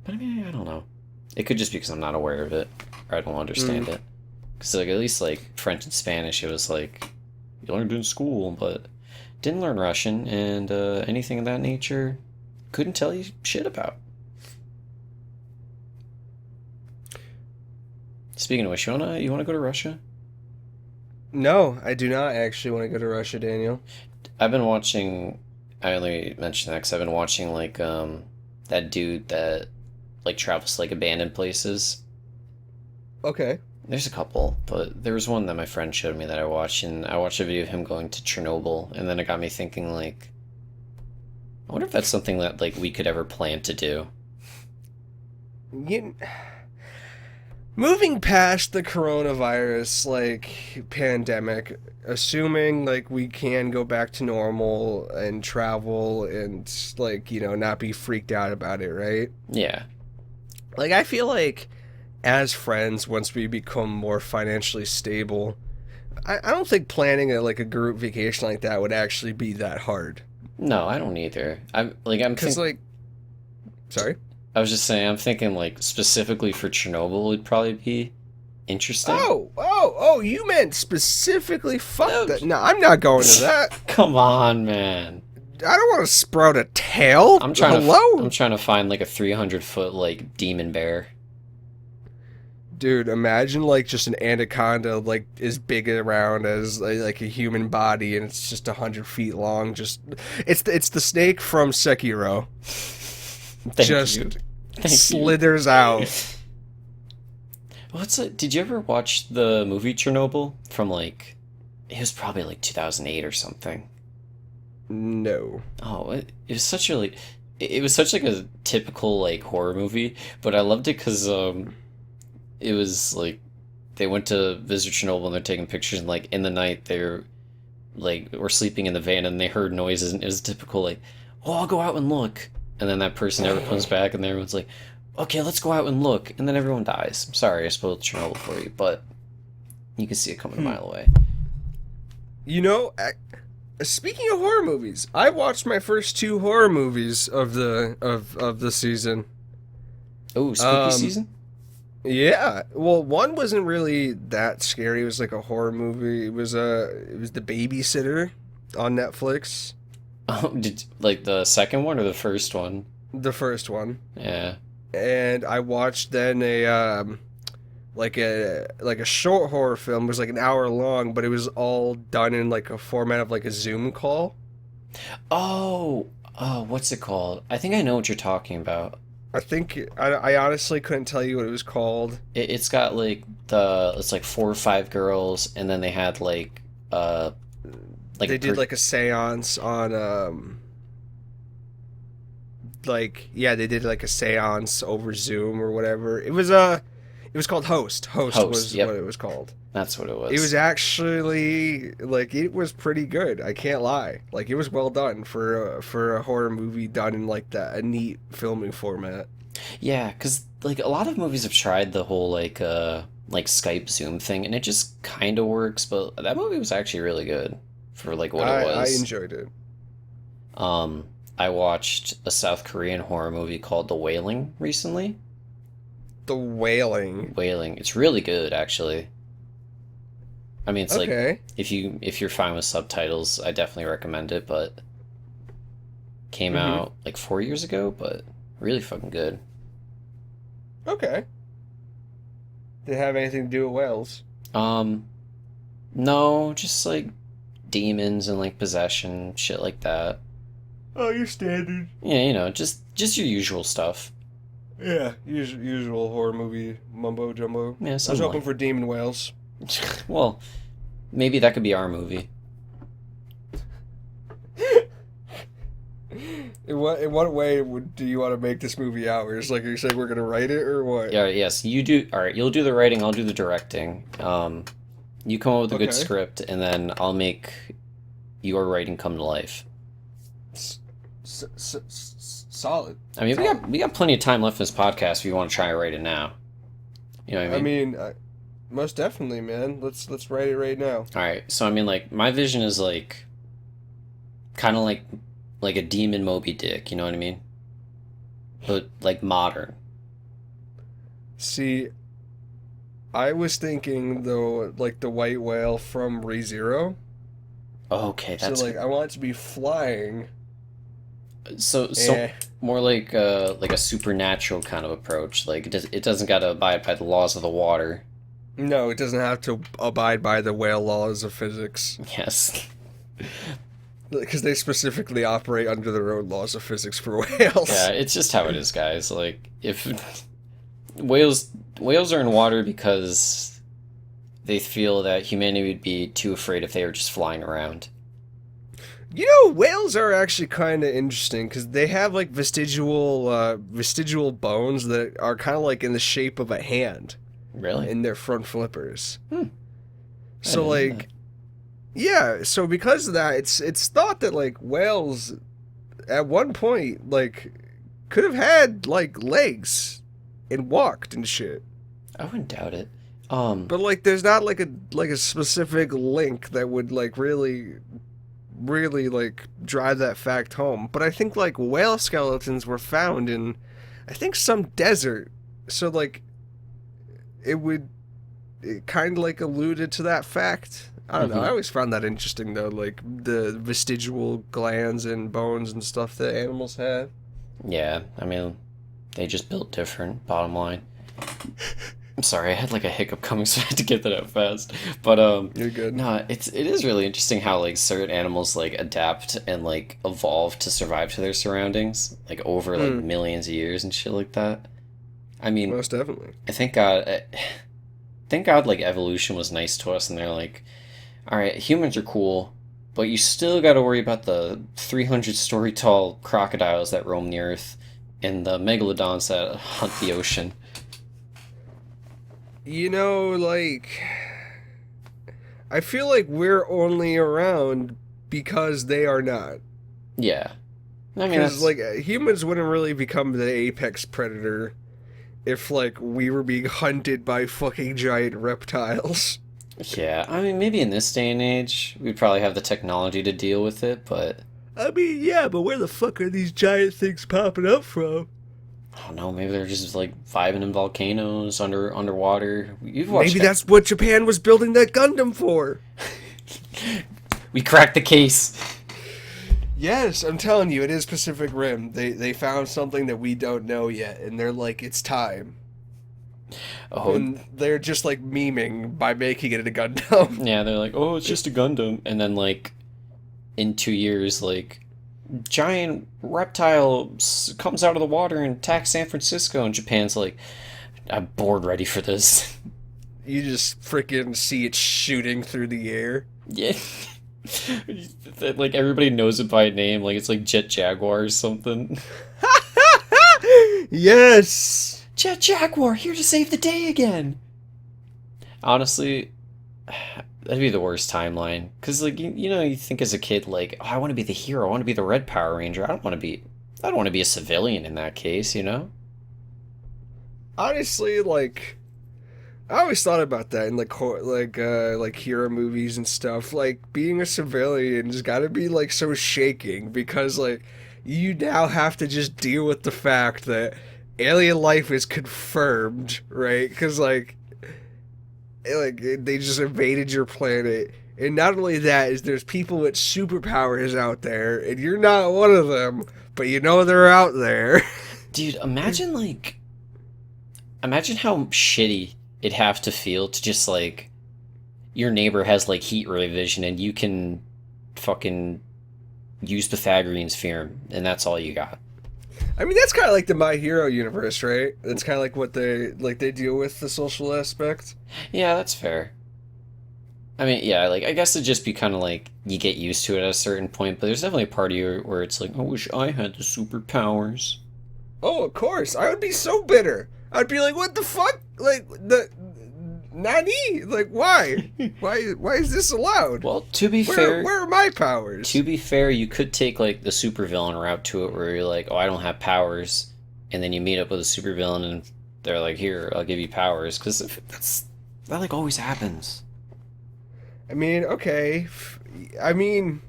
but I mean I don't know. It could just be because I'm not aware of it or I don't Mm. understand it. Because like at least like French and Spanish, it was like you learned in school, but didn't learn Russian and anything of that nature. Couldn't tell you shit about. Speaking of which, you wanna go to Russia? No, I do not actually want to go to Russia, Daniel. I've been watching. I only mentioned that because I've been watching like that dude that like travels to like abandoned places. Okay. There's a couple, but there was one that my friend showed me that I watched, and I watched a video of him going to Chernobyl, and then it got me thinking like, I wonder if that's something that like we could ever plan to do. You, moving past the coronavirus like pandemic, assuming like we can go back to normal and travel and like, not be freaked out about it, right? Yeah, Like I feel like as friends, once we become more financially stable, I don't think planning a group vacation like that would actually be that hard. no, I don't either. I'm Cause think. like, sorry. I was just saying, I'm thinking like specifically for Chernobyl would probably be interesting. Oh! You meant specifically? Fuck No, that! No, I'm not going to that. come on, man. I don't want to sprout a tail. I'm Hello, trying to find like a 300-foot like demon bear. dude. Imagine like just an anaconda like as big around as like a human body, and it's just 100 feet long. Just it's the snake from Sekiro. Thank you. Just Thank you. slithers out. What's it? Did you ever watch the movie Chernobyl from like it was probably like 2008 or something. No. Oh, it was such a like it was such like a typical like horror movie, but I loved it cuz it was like they went to visit Chernobyl and they're taking pictures and like in the night they're like were sleeping in the van and they heard noises and it was typical like, "Oh, I'll go out and look." And then that person never comes back and everyone's like, "Okay, let's go out and look." And then everyone dies. I'm sorry I spoiled Chernobyl for you, but you can see it coming a Hmm. mile away. You know, speaking of horror movies, I watched my first two horror movies of the season. Oh, spooky Um, season? yeah. Well, one wasn't really that scary. It was like a horror movie. It was The Babysitter on Netflix. Oh, did like the second one or the first one? The first one. Yeah. And I watched then a short horror film. It was like an hour long, but it was all done in like a format of like a Zoom call. Oh, what's it called? I think I know what you're talking about. I honestly couldn't tell you what it was called. It's got like it's like four or five girls, and then they had like a They did like a séance on yeah, they did like a séance over Zoom or whatever. It was called Host. Host host. was what Yep, it was called. that's what it It was was. actually like it was pretty good. I can't lie. Like it was well done for a horror movie done in like that a neat filming format. Yeah, because like a lot of movies have tried the whole like Skype Zoom thing, and it just kind of works. But that movie was actually really good for like what it I was. enjoyed it. I watched a South Korean horror movie called The Wailing recently. The Wailing. Wailing, it's really good actually. I mean, it's like Okay. if you're fine with subtitles, I definitely recommend it. But came Mhm. out like 4 years ago, but really fucking good. Okay. Did it have anything to do with whales? Um, no, just like demons and like possession, shit like that. Oh, your standard. Yeah, just your usual stuff. Yeah, usual horror movie mumbo jumbo. Yeah, I was something hoping like. for demon whales. Well, maybe that could be our movie. In what way do you want to make this movie ours? Like you're saying we're gonna write it or what? Yeah, yes, you do. All right, you'll do the writing, I'll do the directing. You come up with a good Okay. script, and then I'll make your writing come to life. S- Solid. I mean, we got plenty of time left in this podcast if you want to try and write it now. You know what I mean? Most definitely, man. Let's write it right now. All right. So I mean, like, my vision is like kind of like a demon Moby Dick. You know what I mean? But like modern. See, I was thinking though, like the white whale from ReZero. Okay, that's So like, I want it to be flying. so more like a supernatural kind of approach. Like it doesn't gotta abide by the laws of the water. No, it doesn't have to abide by the whale laws of physics. Yes. Because they specifically operate under their own laws of physics for whales. Yeah, it's just how it is, guys. Like if whales are in water because they feel that humanity would be too afraid if they were just flying around. You know, whales are actually kind of interesting because they have like vestigial bones that are kind of like in the shape of a hand Really? in their front flippers. I So didn't know like, that. yeah. So because of that, it's thought that like whales at one point like could have had like legs and walked and shit. I wouldn't doubt it. But like, there's not like a specific link that would like really like drive that fact home. But I think like whale skeletons were found in, I think, some desert. So like, it kind of like alluded to that fact. I don't know. I always found that interesting though, like the vestigial glands and bones and stuff that animals have. Yeah, I mean, they just built different, bottom line. I'm sorry, I had like a hiccup coming, so I had to get that out fast. But You're good. no, it is really interesting how like certain animals like adapt and like evolve to survive to their surroundings, like over like millions of years and shit like that. I mean, Most definitely. thank God like evolution was nice to us, and they're like, all right, humans are cool, but you still got to worry about the 300-story tall crocodiles that roam the earth and the megalodons that hunt the ocean. You know, like, I feel like we're only around because they are not. Yeah. I mean, Because, like, humans wouldn't really become the apex predator if, like, we were being hunted by fucking giant reptiles. yeah, I mean, maybe in this day and age, we'd probably have the technology to deal with it, but I mean, yeah, but where the fuck are these giant things popping up from? I don't know, maybe they're just like vibing in volcanoes underwater. You've watched Maybe that's what Japan was building that Gundam for. We cracked the case. Yes, I'm telling you, it is Pacific Rim. They found something that we don't know yet, and they're like, it's time. Oh, And they're just like memeing by making it a Gundam. yeah, they're like, oh, it's just a Gundam, and then like in 2 years, like giant reptile comes out of the water and attacks San Francisco, and Japan's like, I'm bored, ready for this. You just freaking see it shooting through the air. Yeah. Like everybody knows it by name, like it's like Jet Jaguar or something. Yes! Jet Jaguar, here to save the day again. Honestly, that'd be the worst timeline. Because, like, you know, you think as a kid, like, oh, I want to be the hero. I want to be the Red Power Ranger. I don't want to be a civilian in that case, you know? Honestly, like, I always thought about that in like hero movies and stuff. Like, being a civilian's gotta be like so shaking because like you now have to just deal with the fact that alien life is confirmed, right? Because like they just invaded your planet, and not only that is there's people with superpowers out there, and you're not one of them, but you know they're out there. Dude, imagine how shitty it'd have to feel to just, like, your neighbor has, like, heat ray vision and you can fucking use Pythagorean's theorem, and that's all you got. I mean, that's kind of like the My Hero universe, right? That's kind of like what they deal with the social aspect. Yeah, that's fair. I mean, yeah, like, I guess it'd just be kind of like you get used to it at a certain point, but there's definitely a part of you where it's like, I wish I had the superpowers. Oh, of course. I would be so bitter. I'd be like, what the fuck? Like, Nani? Like, why? Why is this allowed? Well, to be fair, where are my powers? to be fair, you could take like the supervillain route to it, where you're like, oh, I don't have powers, and then you meet up with a supervillain, and they're like, here, I'll give you powers, because that like always happens. I mean, okay. I mean,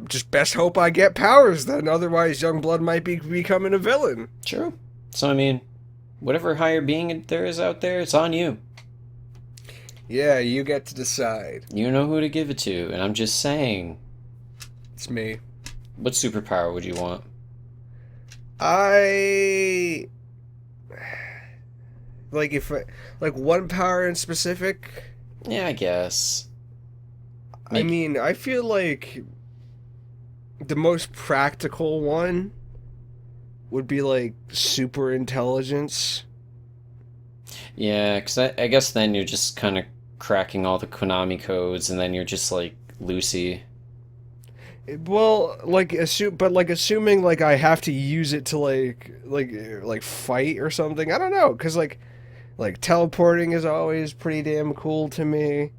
just best hope I get powers then. Otherwise, Youngblood might be becoming a villain. True. So I mean, whatever higher being there is out there, it's on you. Yeah, you get to decide. You know who to give it to, and I'm just saying. It's me. What superpower would you want? I like one power in specific. Yeah, I guess. I mean, I feel like the most practical one would be like super intelligence. Yeah, because I guess then you're just kind of cracking all the Konami codes, and then you're just like Lucy. Well, assuming like I have to use it to like fight or something. I don't know, cause like teleporting is always pretty damn cool to me.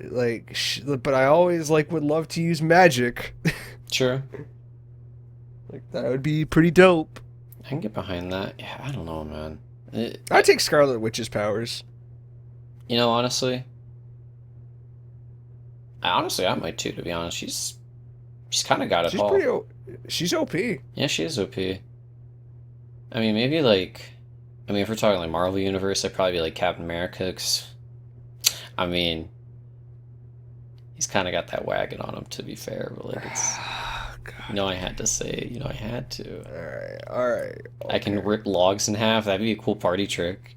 But I always like would love to use magic. Sure. Like that would be pretty dope. I can get behind that. Yeah, I don't know, man. I take Scarlet Witch's powers. You know, honestly, I might too. To be honest, she's kind of got it all. She's OP. Yeah, she is OP. I mean, maybe like, I mean, if we're talking like Marvel Universe, I'd probably be like Captain America. 'Cause, I mean, he's kind of got that wagon on him. To be fair, but like it's. You know, I had to say it. You know, I had to. All right. Okay. I can rip logs in half. That'd be a cool party trick.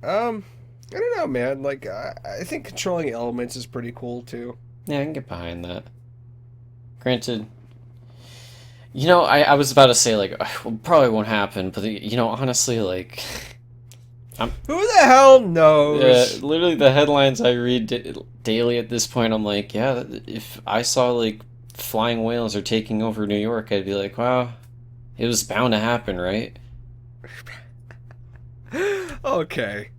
I don't know, man. Like, I think controlling elements is pretty cool too. Yeah, I can get behind that. Granted, you know, I was about to say like, well, probably won't happen, but you know, honestly, like, who the hell knows? literally the headlines I read daily at this point, I'm like, yeah, if I saw like flying whales are taking over New York, I'd be like, wow, it was bound to happen, right? Okay.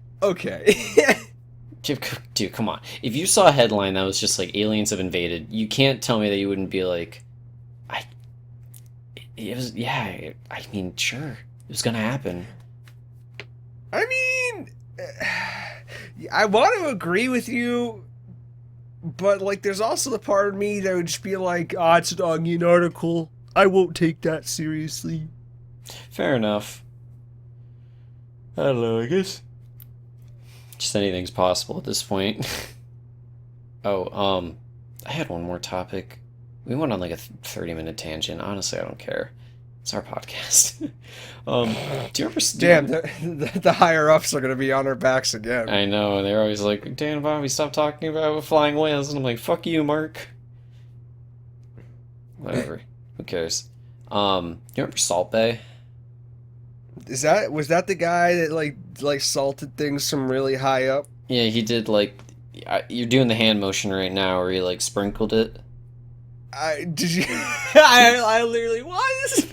Dude, come on. If you saw a headline that was just like aliens have invaded, you can't tell me that you wouldn't be like, I mean, sure, it was gonna happen. I mean, I want to agree with you, but like, there's also the part of me that would just be like, oh, it's an onion article. I won't take that seriously. Fair enough. I don't know, I guess. Just anything's possible at this point. Oh, I had one more topic. We went on like a 30-minute tangent. Honestly, I don't care. It's our podcast. Do you ever... Damn, the higher-ups are going to be on our backs again. I know, they're always like, Dan and Bobby, stop talking about flying whales. And I'm like, fuck you, Mark. Whatever. Who cares? You remember Salt Bay? Was that the guy that like salted things from really high up? Yeah, he did like... You're doing the hand motion right now where he like sprinkled it. Did you? I literally was.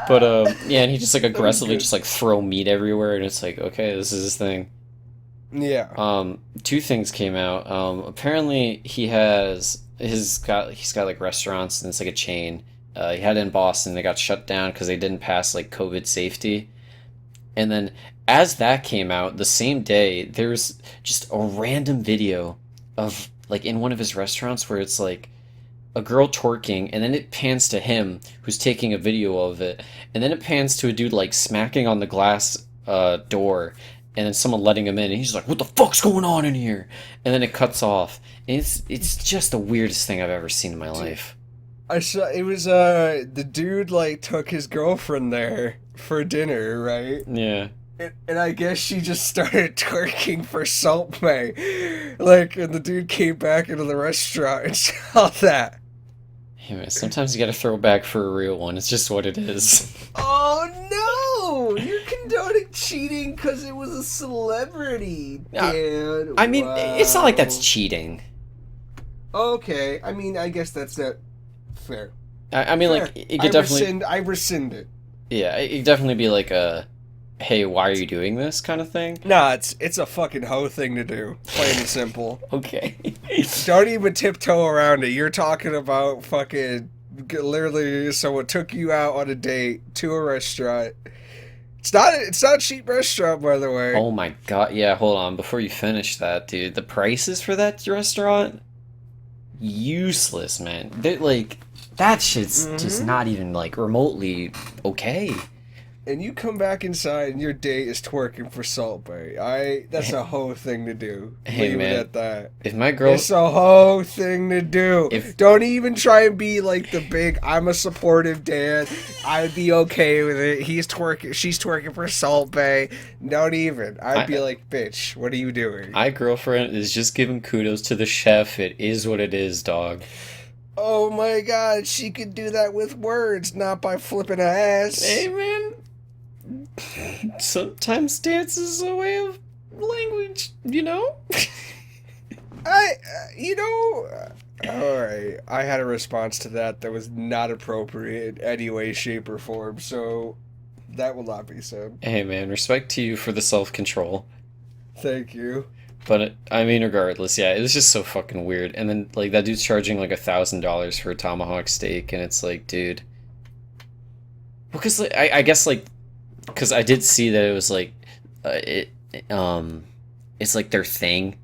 But yeah, and he just like aggressively just like throw meat everywhere, and it's like, okay, this is his thing. Yeah. Two things came out. Apparently he's got like restaurants, and it's like a chain. He had it in Boston. They got shut down because they didn't pass like COVID safety. And then as that came out, the same day, there's just a random video of like in one of his restaurants where it's like a girl twerking, and then it pans to him who's taking a video of it, and then it pans to a dude like smacking on the glass door, and then someone letting him in, and he's like, "What the fuck's going on in here?" And then it cuts off. And it's just the weirdest thing I've ever seen in my life. I saw it was the dude like took his girlfriend there for dinner, right? Yeah. And I guess she just started twerking for Salt Bay. Like, and the dude came back into the restaurant and saw that. Hey man, sometimes you gotta throw back for a real one. It's just what it is. Oh no! You're condoning cheating because it was a celebrity, Dan. I mean, wow. It's not like that's cheating. Okay, I mean, I guess that's not fair. I mean, fair. like, it could definitely... I rescind it. Yeah, it could definitely be like a hey, why are you doing this kind of thing? Nah, it's a fucking hoe thing to do. Plain and simple. Okay. Don't even tiptoe around it. You're talking about fucking literally someone took you out on a date to a restaurant. It's not a cheap restaurant, by the way. Oh my God. Yeah, hold on. Before you finish that, dude, the prices for that restaurant, useless, man. They're like, that shit's just Mm-hmm. not even like remotely okay. And you come back inside and your date is twerking for Salt Bay. That's a hoe thing to do. Hey, Leave it man, at that. if my girl, It's a hoe thing to do. if Don't even try and be like the big I'm a supportive dad. I'd be okay with it. She's twerking for Salt Bay. Don't even. I'd be I, like, bitch, what are you doing? my girlfriend is just giving kudos to the chef, it is what it is, dog. Oh my god, she could do that with words, not by flipping her ass. Hey, man, sometimes dance is a way of language, you know? I, you know, alright, I had a response to that was not appropriate in any way, shape, or form, so that will not be said. Hey, man, respect to you for the self-control. Thank you. But I mean, regardless, yeah, it was just so fucking weird. And then like that dude's charging like $1,000 for a tomahawk steak, and it's like, dude, because like, I guess like because I did see that it was like it it's like their thing.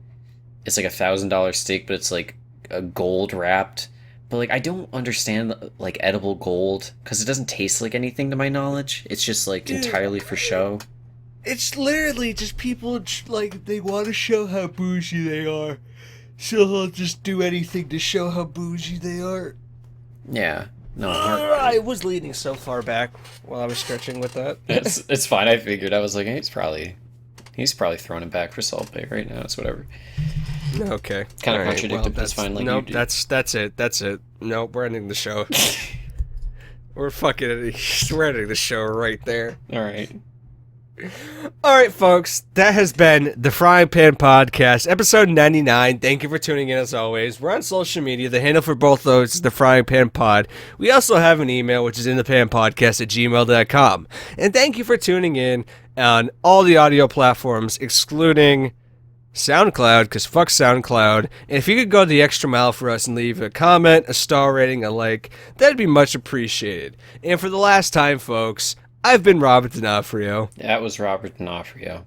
It's like $1,000 steak, but it's like a gold wrapped. But like I don't understand like edible gold because it doesn't taste like anything to my knowledge. It's just like Dude, entirely for show. it's literally just people, like, they want to show how bougie they are. So they'll just do anything to show how bougie they are. Yeah, no, I was leaning so far back while I was stretching with that. it's fine. I figured. I was like, hey, he's probably throwing it back for Salt Bay right now. It's whatever. Okay. Kind of All right, contradicted, but it's fine. Like you nope. do. That's it. That's it. Nope. We're ending the show. We're ending the show right there. All right. All right, folks. That has been the Frying Pan Podcast, episode 99. Thank you for tuning in as always. We're on social media. The handle for both those is the Frying Pan Pod. We also have an email, which is inthepanpodcast@gmail.com. And thank you for tuning in on all the audio platforms, excluding SoundCloud, because fuck SoundCloud. And if you could go the extra mile for us and leave a comment, a star rating, a like, that'd be much appreciated. And for the last time, folks, I've been Robert D'Onofrio. That was Robert D'Onofrio.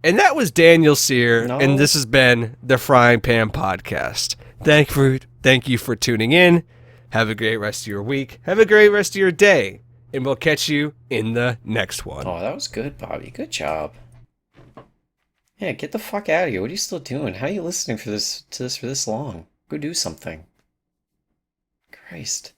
And that was Daniel Sear, No. and this has been the Frying Pan Podcast. Thank you for tuning in. Have a great rest of your week. Have a great rest of your day. And we'll catch you in the next one. Oh, that was good, Bobby. Good job. Yeah, get the fuck out of here. What are you still doing? How are you listening to this for this long? Go do something. Christ.